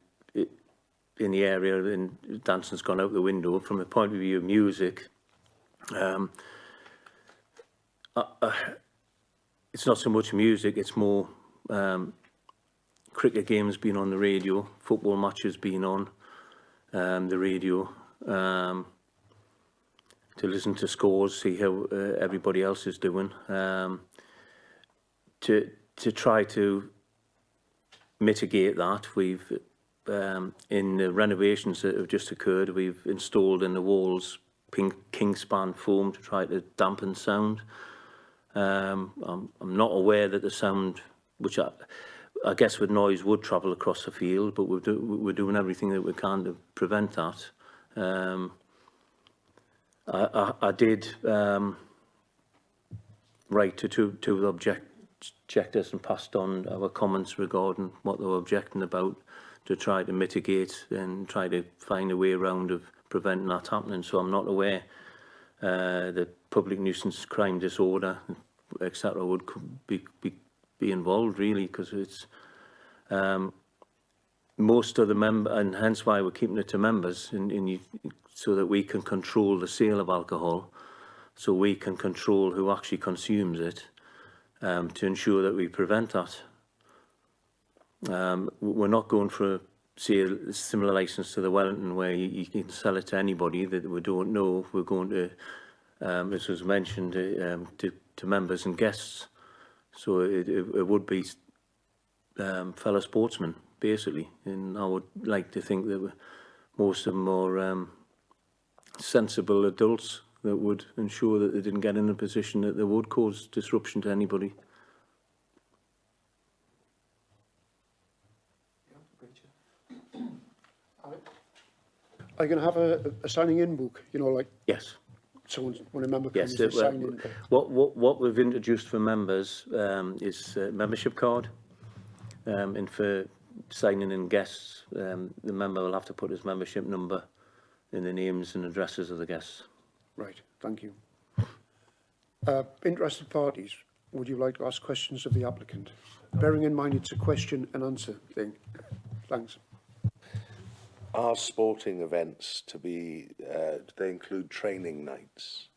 [SPEAKER 8] the area, and dancing's gone out the window. From the point of view of music, it's not so much music, it's more cricket games being on the radio, football matches being on the radio, to listen to scores, see how everybody else is doing, to try to mitigate that. We've in the renovations that have just occurred, we've installed in the walls kingspan foam to try to dampen sound. I'm not aware that the sound, which I guess with noise, would travel across the field, but we're doing everything that we can to prevent that. I did write to two of the objectors and passed on our comments regarding what they were objecting about, to try to mitigate and try to find a way around of preventing that happening. So I'm not aware that public nuisance, crime, disorder, etc. would be involved, really, because it's most of the members, and hence why we're keeping it to members, so that we can control the sale of alcohol, so we can control who actually consumes it, to ensure that we prevent that. We're not going for, say, a similar licence to the Wellington, where you can sell it to anybody that we don't know. We're going to, as was mentioned, to members and guests. So it would be fellow sportsmen, basically. And I would like to think that most of them are sensible adults that would ensure that they didn't get in a position that they would cause disruption to anybody.
[SPEAKER 3] Are you going to have a signing in book, you know, like
[SPEAKER 8] Yes.
[SPEAKER 3] when a member comes
[SPEAKER 8] Yes,
[SPEAKER 3] to sign in.
[SPEAKER 8] what we've introduced for members is a membership card, and for signing in guests, the member will have to put his membership number in the names and addresses of the guests.
[SPEAKER 3] Right, thank you. Interested parties, would you like to ask questions of the applicant? Bearing in mind it's a question and answer thing. Thanks.
[SPEAKER 7] Are sporting events to be, do they include training nights?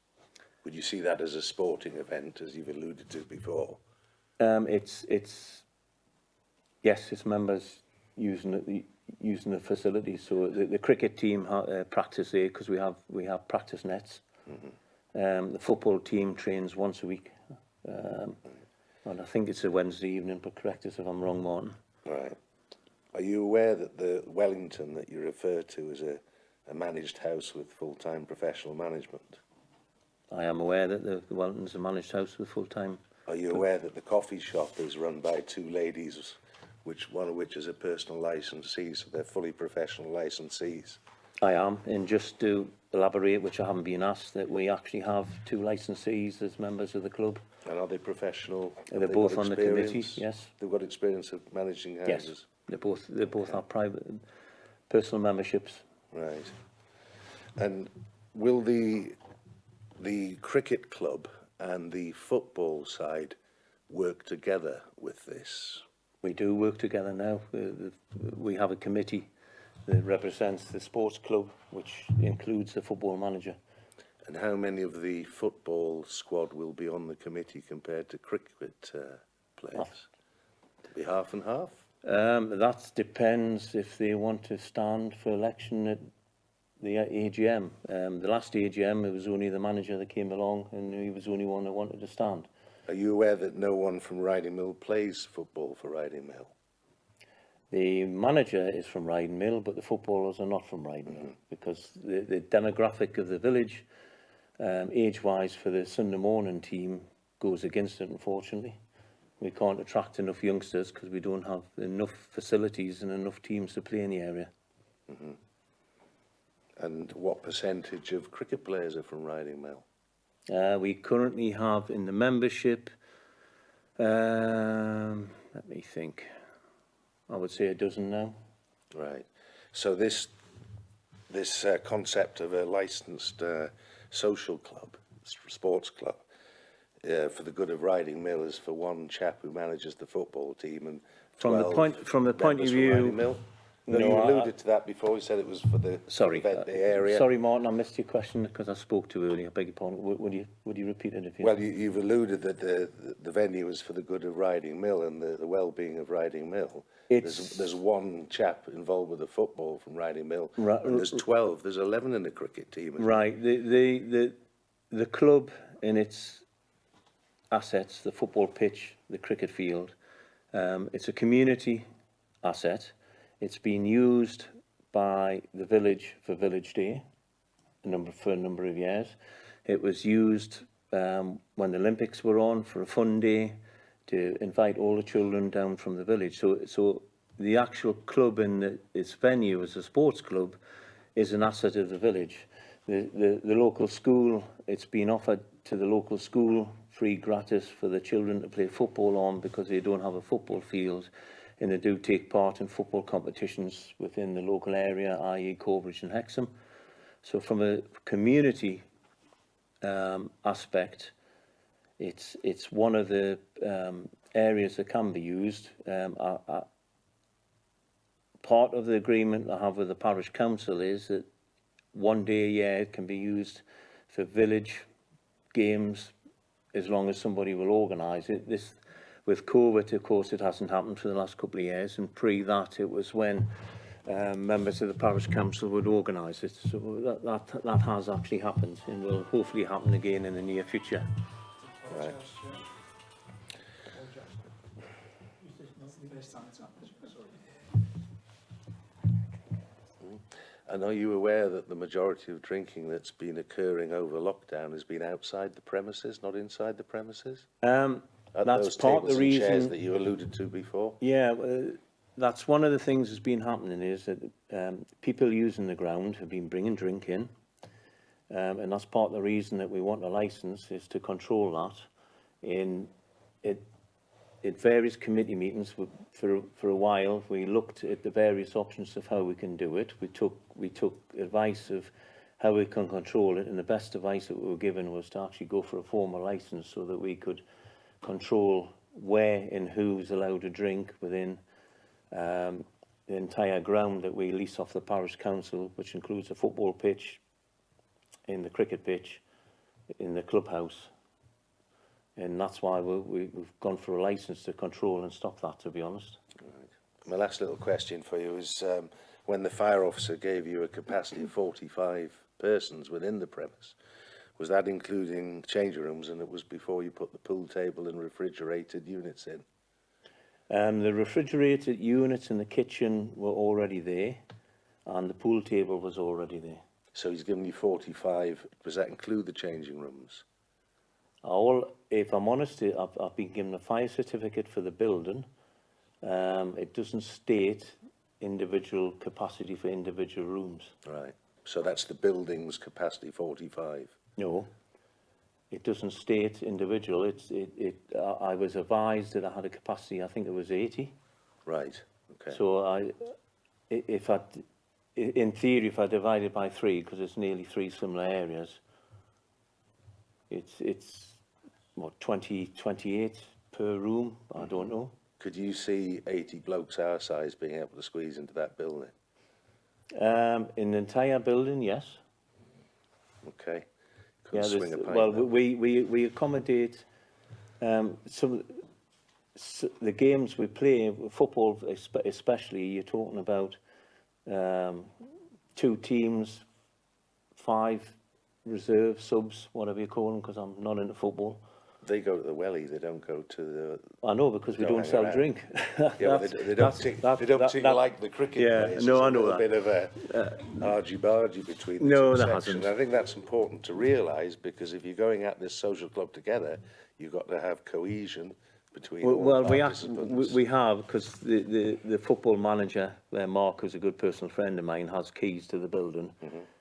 [SPEAKER 7] Would you see that as a sporting event, as you've alluded to before?
[SPEAKER 8] Yes, it's members using the facilities. So the cricket team practice there because we have practice nets. The football team trains once a week, and I think it's a Wednesday evening. But correct us if I'm wrong, Martin.
[SPEAKER 7] Right. Are you aware that the Wellington that you refer to is a managed house with full-time professional management?
[SPEAKER 8] I am aware that the Wellington's a managed house with full-time.
[SPEAKER 7] Are you aware that the coffee shop is run by two ladies, one of which is a personal licensee, so they're fully professional licensees?
[SPEAKER 8] I am, and just to elaborate, which I haven't been asked, that we actually have two licensees as members of the club.
[SPEAKER 7] And are they professional?
[SPEAKER 8] They're
[SPEAKER 7] Have they
[SPEAKER 8] both
[SPEAKER 7] got
[SPEAKER 8] on the committee,
[SPEAKER 7] experience?
[SPEAKER 8] yes.
[SPEAKER 7] They've got experience of managing houses?
[SPEAKER 8] Yes, they both have private, personal memberships.
[SPEAKER 7] Right. And will the cricket club and the football side work together with this?
[SPEAKER 8] We do work together now. We have a committee that represents the sports club, which includes the football manager.
[SPEAKER 7] And how many of the football squad will be on the committee compared to cricket players? To be half and half?
[SPEAKER 8] That depends if they want to stand for election at the AGM. The last AGM, it was only the manager that came along, and he was the only one that wanted to stand.
[SPEAKER 7] Are you aware that no one from Riding Mill plays football for Riding Mill?
[SPEAKER 8] The manager is from Riding Mill, but the footballers are not from Riding Mill, because the demographic of the village, age-wise for the Sunday morning team, goes against it, unfortunately. We can't attract enough youngsters because we don't have enough facilities and enough teams to play in the area.
[SPEAKER 7] And what percentage of cricket players are from Riding Mill?
[SPEAKER 8] We currently have in the membership, let me think, I would say a dozen now.
[SPEAKER 7] Right. So this concept of a licensed social club, sports club, for the good of Riding Mill is for one chap who manages the football team and
[SPEAKER 8] From the point of view,
[SPEAKER 7] Riding Mill. No, you alluded to that before. You said it was for the the area.
[SPEAKER 8] Sorry, Martin, I missed your question because I spoke too early. I beg your pardon. Would you repeat it if you?
[SPEAKER 7] Well, you've alluded that the venue is for the good of Riding Mill and the well-being of Riding Mill. There's one chap involved with the football from Riding Mill, and there's 12. There's 11 in the cricket team.
[SPEAKER 8] Right. The club in its assets, the football pitch, the cricket field, it's a community asset. It's been used by the village for Village Day for a number of years. It was used when the Olympics were on for a fun day to invite all the children down from the village. So the actual club in its venue as a sports club is an asset of the village. The local school, it's been offered to the local school free gratis for the children to play football on because they don't have a football field. And they do take part in football competitions within the local area, i.e. Corbridge and Hexham. So from a community aspect, it's one of the areas that can be used. Part of the agreement I have with the parish council is that one day a year it can be used for village games as long as somebody will organise it. With COVID, of course, it hasn't happened for the last couple of years, and pre that, it was when members of the parish council would organise it. So that has actually happened, and will hopefully happen again in the near future.
[SPEAKER 7] Right. And are you aware that the majority of drinking that's been occurring over lockdown has been outside the premises, not inside the premises?
[SPEAKER 8] That's part of the reason
[SPEAKER 7] chairs that you alluded to before.
[SPEAKER 8] Yeah, that's one of the things that's been happening is that people using the ground have been bringing drink in. And that's part of the reason that we want a licence, is to control that. At various committee meetings for a while, we looked at the various options of how we can do it. We took advice of how we can control it, and the best advice that we were given was to actually go for a formal licence so that we could control where and who's allowed to drink within the entire ground that we lease off the parish council, which includes the football pitch, in the cricket pitch, in the clubhouse. And that's why we've gone for a licence to control and stop that, to be honest.
[SPEAKER 7] Right. My last little question for you is, when the fire officer gave you a capacity of 45 persons within the premise, was that including changing rooms, and it was before you put the pool table and refrigerated units in?
[SPEAKER 8] The refrigerated units in the kitchen were already there, and the pool table was already there.
[SPEAKER 7] So he's given you 45. Does that include the changing rooms?
[SPEAKER 8] If I'm honest, I've been given a fire certificate for the building. It doesn't state individual capacity for individual rooms.
[SPEAKER 7] Right. So that's the building's capacity, 45.
[SPEAKER 8] No, it doesn't state individual. I was advised that I had a capacity, I think it was 80.
[SPEAKER 7] Right. Okay.
[SPEAKER 8] So in theory, if I divide it by 3, because it's nearly 3 similar areas, it's what, 28 per room? I don't know.
[SPEAKER 7] Could you see 80 blokes our size being able to squeeze into that building?
[SPEAKER 8] In the entire building, yes.
[SPEAKER 7] Okay.
[SPEAKER 8] Yeah,
[SPEAKER 7] Couldn't swing a pint,
[SPEAKER 8] well,
[SPEAKER 7] though.
[SPEAKER 8] we accommodate the games we play, football especially. You're talking about 2 teams, 5 reserve subs, whatever you call them, because I'm not into football.
[SPEAKER 7] They go to the welly, they don't go to the...
[SPEAKER 8] I know, because we don't
[SPEAKER 7] hang
[SPEAKER 8] sell
[SPEAKER 7] around.
[SPEAKER 8] drink.
[SPEAKER 7] Yeah, well, they don't particularly like the cricket players.
[SPEAKER 8] No, I
[SPEAKER 7] There's
[SPEAKER 8] know
[SPEAKER 7] a
[SPEAKER 8] that.
[SPEAKER 7] bit of a argy-bargy between the
[SPEAKER 8] No,
[SPEAKER 7] two
[SPEAKER 8] there
[SPEAKER 7] sections.
[SPEAKER 8] hasn't.
[SPEAKER 7] I think that's important to realise, because if you're going at this social club together, you've got to have cohesion between all
[SPEAKER 8] Well,
[SPEAKER 7] the
[SPEAKER 8] we
[SPEAKER 7] participants.
[SPEAKER 8] have, because the football manager, Mark, who's a good personal friend of mine, has keys to the building,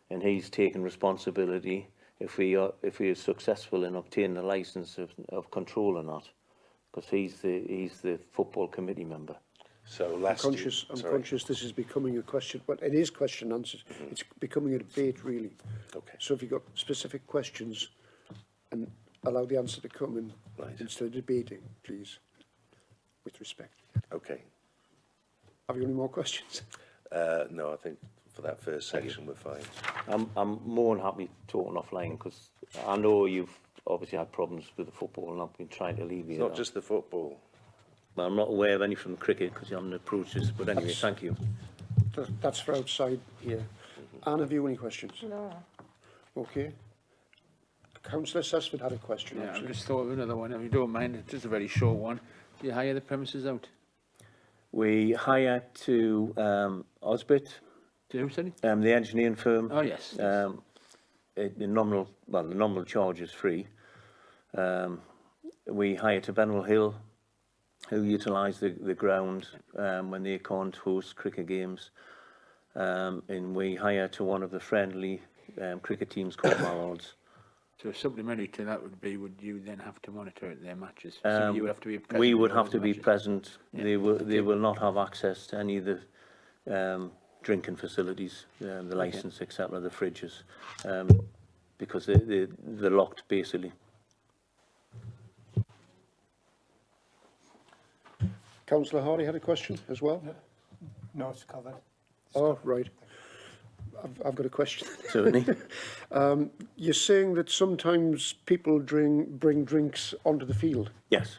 [SPEAKER 8] and he's taken responsibility if we are successful in obtaining a licence of controlling that, because he's the football committee member.
[SPEAKER 7] So
[SPEAKER 3] I'm
[SPEAKER 7] last
[SPEAKER 3] conscious this is becoming a question, but it is question answers. It's becoming a debate, really.
[SPEAKER 7] Okay.
[SPEAKER 3] So if you've got specific questions, and allow the answer to come in instead of debating, please, with respect.
[SPEAKER 7] Okay.
[SPEAKER 3] Have you any more questions?
[SPEAKER 7] No, I think for that first section we're fine.
[SPEAKER 8] I'm more than happy talking offline, because I know you've obviously had problems with the football, and I've been trying to alleviate
[SPEAKER 7] It's not
[SPEAKER 8] that.
[SPEAKER 7] just the football.
[SPEAKER 8] Well, I'm not aware of any from cricket, because you haven't approached us, but anyway, thank you.
[SPEAKER 3] That's for outside here. Anne, have you any questions?
[SPEAKER 4] No.
[SPEAKER 3] Okay. Councillor Sussford had a question.
[SPEAKER 2] Yeah, I've
[SPEAKER 3] actually.
[SPEAKER 2] just thought of another one, if you don't mind. It's just a very short one. Do you hire the premises out?
[SPEAKER 8] We hire to Osbit,
[SPEAKER 2] Do you, sorry?
[SPEAKER 8] the engineering firm.
[SPEAKER 2] Oh, yes.
[SPEAKER 8] The nominal charge is free. We hire to Benwell Hill, who utilise the ground when they can't host cricket games. And we hire to one of the friendly cricket teams called Mallards.
[SPEAKER 2] So supplementary to that would be, would you then have to monitor their matches? So you would have to be present
[SPEAKER 8] We would
[SPEAKER 2] at
[SPEAKER 8] have
[SPEAKER 2] those
[SPEAKER 8] to be
[SPEAKER 2] matches?
[SPEAKER 8] present.
[SPEAKER 2] Yeah.
[SPEAKER 8] They will not have access to any of the drinking facilities, the licence, etc., the fridges, because they're locked, basically.
[SPEAKER 3] Councillor Hardy had a question as well?
[SPEAKER 6] No, it's covered.
[SPEAKER 3] Oh, right. I've got a question.
[SPEAKER 8] Certainly.
[SPEAKER 3] You're saying that sometimes people bring drinks onto the field.
[SPEAKER 8] Yes.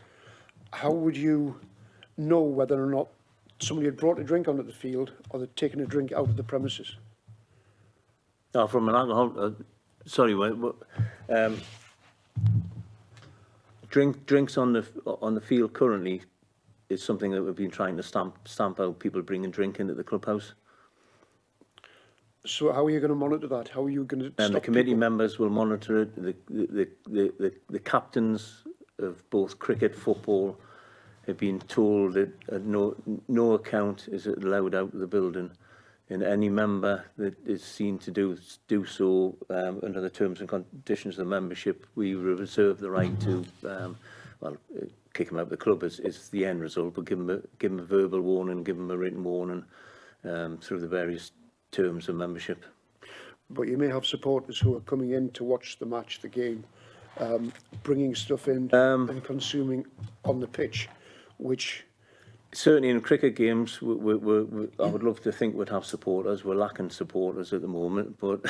[SPEAKER 3] How would you know whether or not somebody had brought a drink onto the field or they'd taken a drink out of the premises?
[SPEAKER 8] Now, from an alcohol, drinks on the field currently is something that we've been trying to stamp out. People bringing drink into the clubhouse.
[SPEAKER 3] So how are you going to monitor that? How are you going to
[SPEAKER 8] And the
[SPEAKER 3] stop
[SPEAKER 8] committee
[SPEAKER 3] people?
[SPEAKER 8] members will monitor it. The captains of both cricket, football, have been told that no account is allowed out of the building and any member that is seen to do so under the terms and conditions of the membership, we reserve the right to, kick them out of the club is the end result, but give them a verbal warning, give them a written warning through the various terms of membership.
[SPEAKER 3] But you may have supporters who are coming in to watch the match, the game, bringing stuff in and consuming on the pitch, which...
[SPEAKER 8] Certainly in cricket games, I would love to think we'd have supporters. We're lacking supporters at the moment, but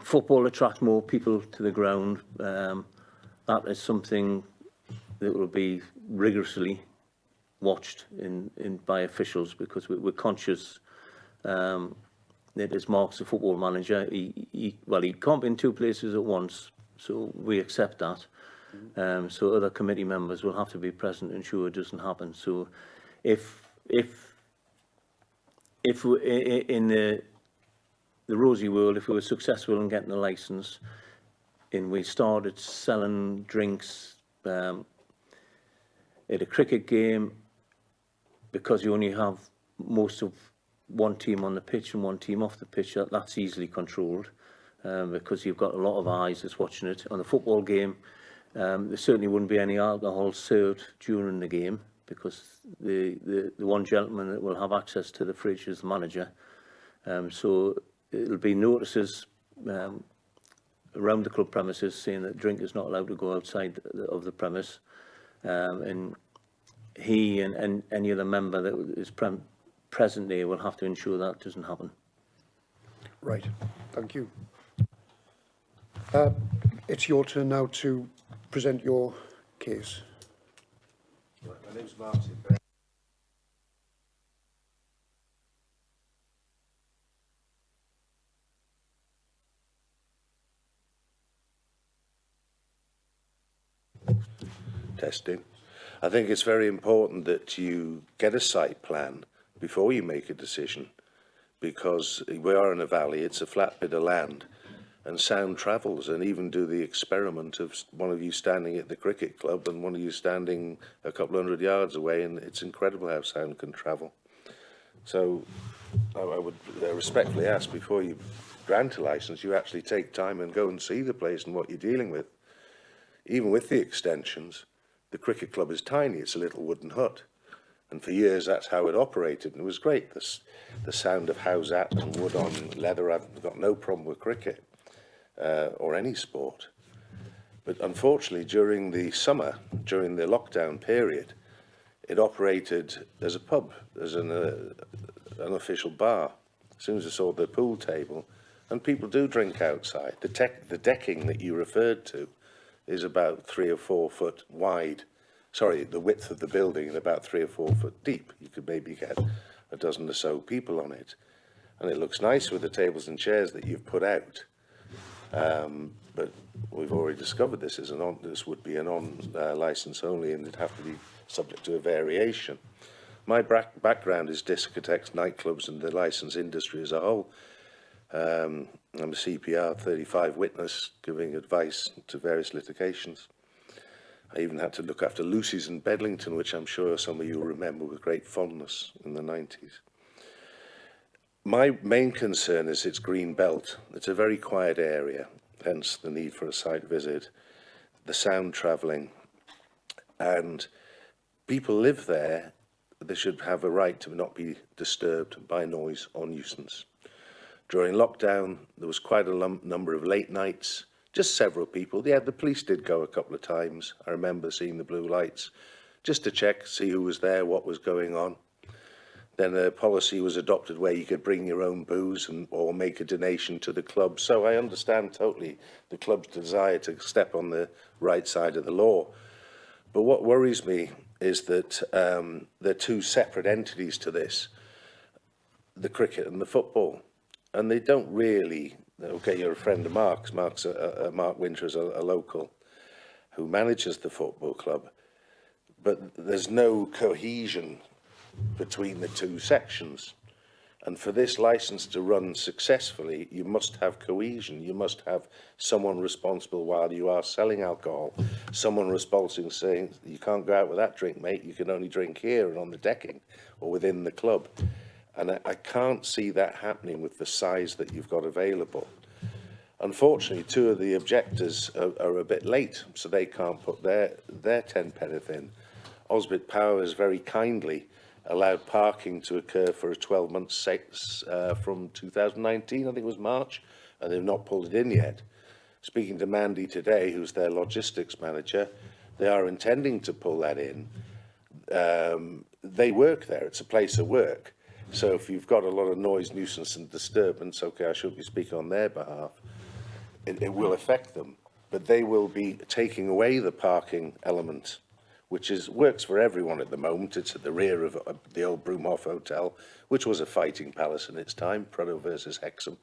[SPEAKER 8] football attracts more people to the ground. That is something that will be rigorously watched by officials, because we're conscious that as Mark's the football manager, he can't be in two places at once, so we accept that. So other committee members will have to be present and ensure it doesn't happen. So if we, in the rosy world, if we were successful in getting a licence and we started selling drinks at a cricket game, because you only have most of one team on the pitch and one team off the pitch, that's easily controlled, because you've got a lot of eyes that's watching it. On a football game, there certainly wouldn't be any alcohol served during the game, because the one gentleman that will have access to the fridge is the manager. So it'll be notices around the club premises saying that drink is not allowed to go outside of the premise, and he and any other member that is present there will have to ensure that doesn't happen.
[SPEAKER 3] Right, thank you. It's your turn now to present your case.
[SPEAKER 7] My name's Martin. Testing. I think it's very important that you get a site plan before you make a decision, because we are in a valley, it's a flat bit of land, and sound travels, and even do the experiment of one of you standing at the cricket club and one of you standing a couple of 100 yards away, and it's incredible how sound can travel. So I would respectfully ask, before you grant a licence, you actually take time and go and see the place and what you're dealing with. Even with the extensions, the cricket club is tiny, it's a little wooden hut. And for years, that's how it operated, and it was great. The sound of howsat and wood on leather, I've got no problem with cricket or any sport. But unfortunately, during the summer, during the lockdown period, it operated as a pub, as an unofficial bar. As soon as I saw the pool table, and people do drink outside. The decking that you referred to is about 3 or 4 foot wide. Sorry, the width of the building is about 3 or 4 foot deep. You could maybe get a dozen or so people on it. And it looks nice with the tables and chairs that you've put out. But we've already discovered this would be an on-licence only, and it'd have to be subject to a variation. My background is discotheques, nightclubs, and the licence industry as a whole. I'm a CPR 35 witness, giving advice to various litigations. I even had to look after Lucy's in Bedlington, which I'm sure some of you remember with great fondness in the 90s. My main concern is its green belt. It's a very quiet area, hence the need for a site visit, the sound travelling, and people live there. They should have a right to not be disturbed by noise or nuisance. During lockdown, there was quite a number of late nights, just several people. Yeah, the police did go a couple of times. I remember seeing the blue lights, just to check, see who was there, what was going on. Then a policy was adopted where you could bring your own booze or make a donation to the club. So I understand totally the club's desire to step on the right side of the law. But what worries me is that they're two separate entities to this, the cricket and the football. And they don't really, okay, you're a friend of Mark's. Mark Winter is a local who manages the football club, but there's no cohesion between the two sections. And for this licence to run successfully, you must have cohesion. You must have someone responsible while you are selling alcohol, someone responsible saying, you can't go out with that drink, mate, you can only drink here and on the decking or within the club. And I can't see that happening with the size that you've got available. Unfortunately, two of the objectors are a bit late, so they can't put their 10 penneth in. Osbit Power has very kindly allowed parking to occur for a 12-month from 2019, I think it was March, and they've not pulled it in yet. Speaking to Mandy today, who's their logistics manager, they are intending to pull that in. They work there, it's a place of work. So if you've got a lot of noise, nuisance and disturbance, okay, I shouldn't be speaking on their behalf, it will affect them. But they will be taking away the parking element, which works for everyone at the moment. It's at the rear of the old Broomhoff Hotel, which was a fighting palace in its time, Prudhoe versus Hexham.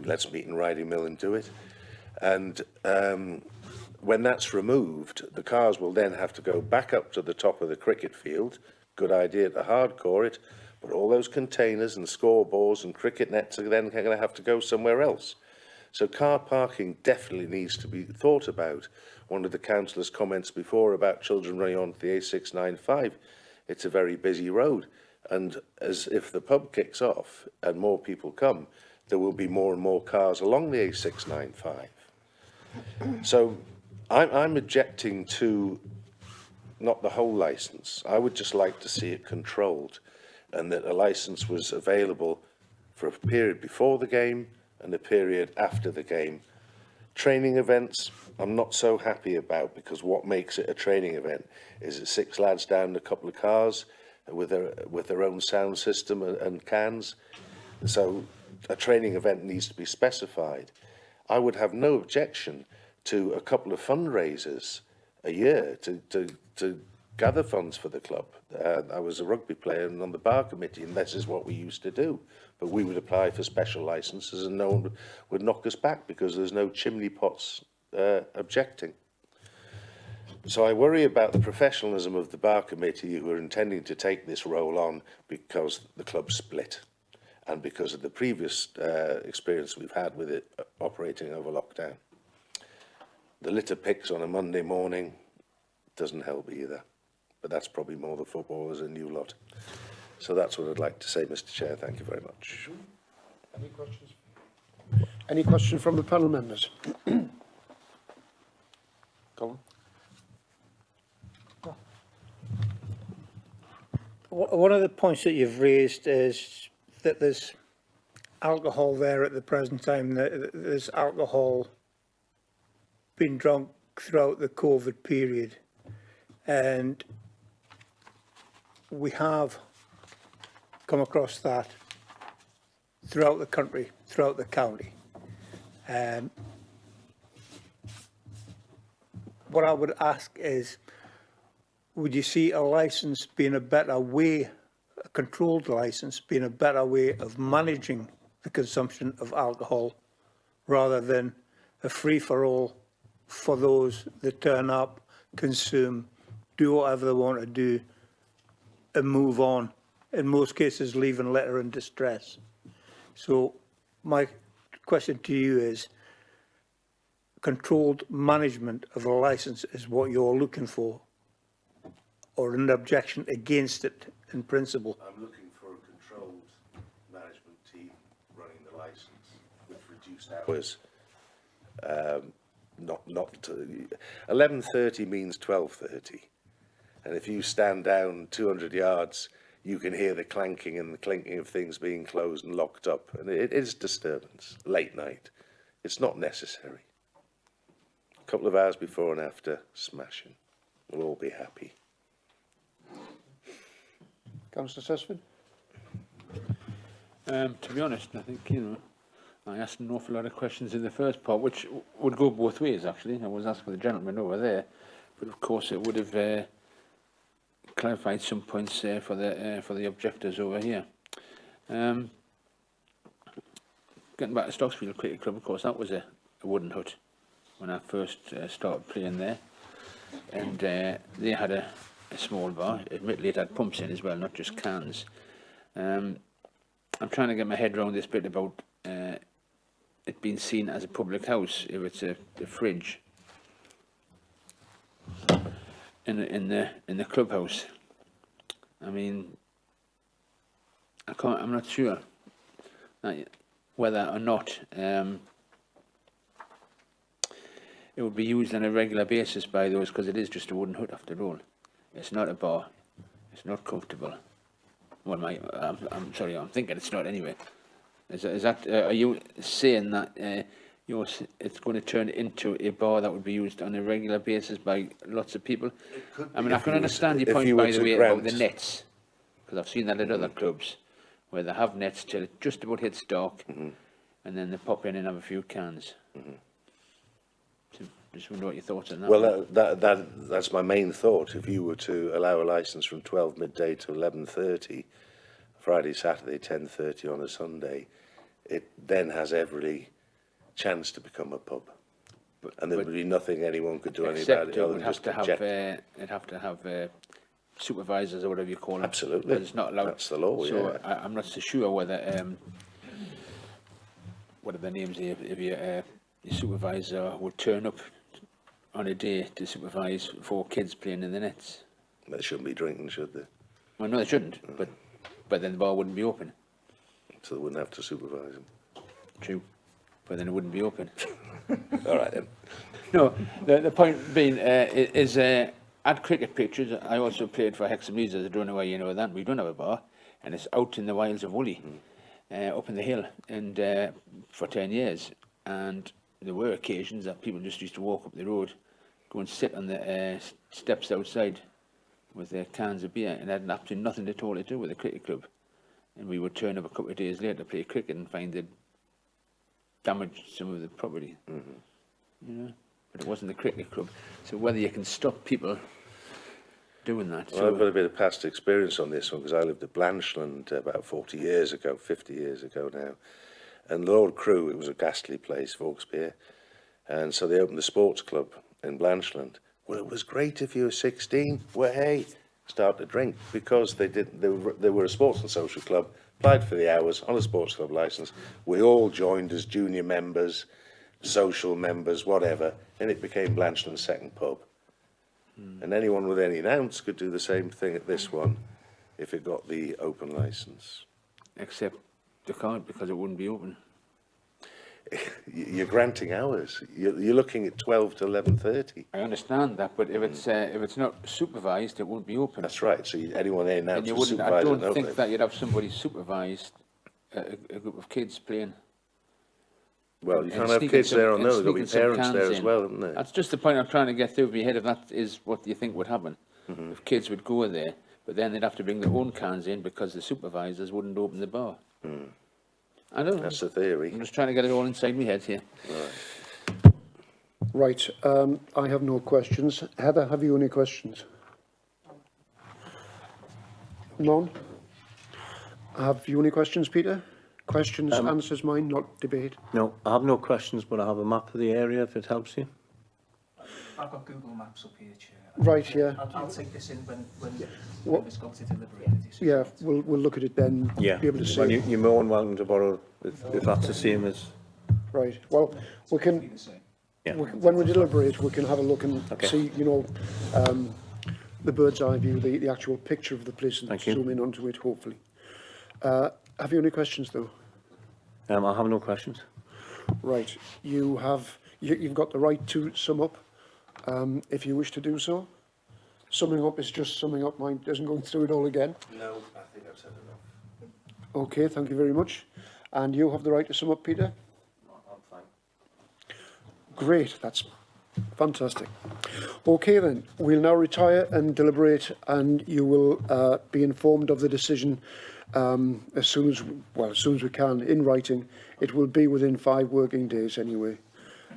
[SPEAKER 7] Let's meet in Riding Mill and do it. And when that's removed, the cars will then have to go back up to the top of the cricket field. Good idea to hardcore it, but all those containers and scoreboards and cricket nets are then going to have to go somewhere else. So car parking definitely needs to be thought about. One of the councillors' comments before about children running onto the A695, it's a very busy road. And as if the pub kicks off and more people come, there will be more and more cars along the A695. So I'm objecting to not the whole licence. I would just like to see it controlled, and that a licence was available for a period before the game and a period after the game. Training events, I'm not so happy about, because what makes it a training event is it 6 lads down a couple of cars with their own sound system and cans. So a training event needs to be specified. I would have no objection to a couple of fundraisers a year to gather funds for the club. I was a rugby player and on the bar committee, and this is what we used to do. But we would apply for special licences and no one would knock us back because there's no chimney pots objecting. So I worry about the professionalism of the bar committee who are intending to take this role on because the club split and because of the previous experience we've had with it operating over lockdown. The litter picks on a Monday morning doesn't help either, but that's probably more the footballers and you lot. So that's what I'd like to say, Mr. Chair. Thank you very much.
[SPEAKER 3] Any questions? Any question from the panel members? Colin?
[SPEAKER 5] One of the points that you've raised is that there's alcohol there at the present time, that there's alcohol being drunk throughout the COVID period. And we have come across that throughout the country, throughout the county. What I would ask is, would you see a licence being a better way, a controlled licence being a better way of managing the consumption of alcohol rather than a free-for-all for those that turn up, consume, do whatever they want to do and move on, in most cases leaving litter in distress? So my question to you is, controlled management of a licence is what you're looking for, or an objection against it in principle?
[SPEAKER 7] I'm looking for a controlled management team running the licence with reduced hours. 11:30 means 12:30, and if you stand down 200 yards, you can hear the clanking and the clinking of things being closed and locked up, and it is disturbance. Late night, it's not necessary. A couple of hours before and after, smashing. We'll all be happy.
[SPEAKER 3] Councillor Sussman?
[SPEAKER 2] To be honest, I think, I asked an awful lot of questions in the first part, which would go both ways, actually. I was asking the gentleman over there, but of course it would have clarified some points for the objectors over here. Getting back to Stocksfield Cricket Club, of course, that was a wooden hut when I first started playing there, and they had a small bar. Admittedly, it had pumps in as well, not just cans. I'm trying to get my head around this bit about it being seen as a public house if it's a fridge in the clubhouse. I mean, I'm not sure whether or not it would be used on a regular basis by those, because it is just a wooden hut after all. It's not a bar. It's not comfortable. Well, I'm sorry, I'm thinking it's not anyway. Is that are you saying that it's going to turn into a bar that would be used on a regular basis by lots of people? I mean, I can understand your point, by the way, about the nets, because I've seen that at other clubs where they have nets till it just about hits dark, and then they pop in and have a few cans. So just wonder what your thoughts on that.
[SPEAKER 7] Well, that's my main thought. If you were to allow a licence from 12 midday to 11:30, Friday, Saturday, 10:30 on a Sunday, it then has every chance to become a pub. And there would be nothing anyone could do any about it other than just object.
[SPEAKER 2] It'd have to have supervisors or whatever you call them.
[SPEAKER 7] Absolutely.
[SPEAKER 2] It's not allowed.
[SPEAKER 7] That's the law,
[SPEAKER 2] so
[SPEAKER 7] yeah.
[SPEAKER 2] I'm not so sure whether what are the names if your supervisor would turn up on a day to supervise 4 kids playing in the nets.
[SPEAKER 7] They shouldn't be drinking, should they?
[SPEAKER 2] Well, no, they shouldn't. But then the bar wouldn't be open.
[SPEAKER 7] So they wouldn't have to supervise them.
[SPEAKER 2] True. But then it wouldn't be open.
[SPEAKER 7] All right then.
[SPEAKER 2] No, the point being is at cricket pitches, I also played for Hexham Leeds. I don't know why you know that. We don't have a bar, and it's out in the wilds of Woolly, up in the hill, and for 10 years. And there were occasions that people just used to walk up the road, go and sit on the steps outside with their cans of beer, and had absolutely nothing at all to do with the cricket club. And we would turn up a couple of days later to play cricket and find they'd damaged some of the property. You know, but it wasn't the cricket club. So whether you can stop people doing that.
[SPEAKER 7] Well, I've got a bit of past experience on this one because I lived at Blanchland about 40 years ago, 50 years ago now. And Lord Crew, it was a ghastly place, Vauxpier. And so they opened the sports club in Blanchland. Well, it was great if you were 16. Well, hey, start to drink because they were a sports and social club, applied for the hours on a sports club licence. We all joined as junior members, social members, whatever, and it became Blanchland's second pub. And anyone with any ounce could do the same thing at this one if it got the open licence.
[SPEAKER 2] Except they can't because it wouldn't be open.
[SPEAKER 7] You're granting hours. You're looking at 12 to 11:30.
[SPEAKER 2] I understand that, but if it's not supervised, it won't be open.
[SPEAKER 7] That's right. So anyone there now
[SPEAKER 2] And you
[SPEAKER 7] to
[SPEAKER 2] wouldn't.
[SPEAKER 7] supervise
[SPEAKER 2] I
[SPEAKER 7] it,
[SPEAKER 2] don't think that you'd have somebody supervised a group of kids playing.
[SPEAKER 7] Well, you
[SPEAKER 2] and
[SPEAKER 7] can't have
[SPEAKER 2] sneaking
[SPEAKER 7] kids
[SPEAKER 2] some-
[SPEAKER 7] there on
[SPEAKER 2] and
[SPEAKER 7] those. There'll be
[SPEAKER 2] sneaking some
[SPEAKER 7] parents there
[SPEAKER 2] cans
[SPEAKER 7] as
[SPEAKER 2] in.
[SPEAKER 7] well, isn't there?
[SPEAKER 2] That's just the point I'm trying to get through my head. If that is what you think would happen, if kids would go there, but then they'd have to bring their own cans in because the supervisors wouldn't open the bar. I don't know.
[SPEAKER 7] That's the theory.
[SPEAKER 2] I'm just trying to get it all inside my head here.
[SPEAKER 3] Right, I have no questions. Heather, have you any questions? None? Have you any questions, Peter? Questions, answers mine, not debate.
[SPEAKER 8] No, I have no questions, but I have a map of the area if it helps you.
[SPEAKER 1] I've got Google Maps up here, Chair.
[SPEAKER 3] Right, yeah.
[SPEAKER 1] I'll take this in when
[SPEAKER 3] What-
[SPEAKER 1] it's got to deliberate.
[SPEAKER 3] Yeah, we'll look at it then.
[SPEAKER 8] Yeah,
[SPEAKER 3] Be able to see.
[SPEAKER 8] well, you're more than welcome to borrow if that's the same as,
[SPEAKER 3] Right, well, we can,
[SPEAKER 8] yeah.
[SPEAKER 3] when we deliberate, we can have a look and
[SPEAKER 8] Okay.
[SPEAKER 3] see, you know, the bird's eye view, the actual picture of the place and
[SPEAKER 8] Thank you.
[SPEAKER 3] zoom in onto it, hopefully. Have you any questions, though?
[SPEAKER 8] I have no questions.
[SPEAKER 3] Right, you've got the right to sum up, if you wish to do so. Summing up is just summing up, mine isn't going through it all again.
[SPEAKER 7] No, I think I've said enough.
[SPEAKER 3] Okay, thank you very much. And you have the right to sum up, Peter?
[SPEAKER 8] I'm fine.
[SPEAKER 3] Great, that's fantastic. Okay then, we'll now retire and deliberate, and you will be informed of the decision as soon as we can in writing. It will be within 5 working days anyway.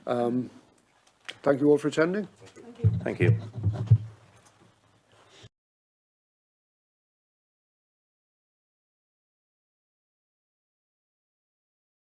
[SPEAKER 3] Thank you all for attending.
[SPEAKER 8] Thank you.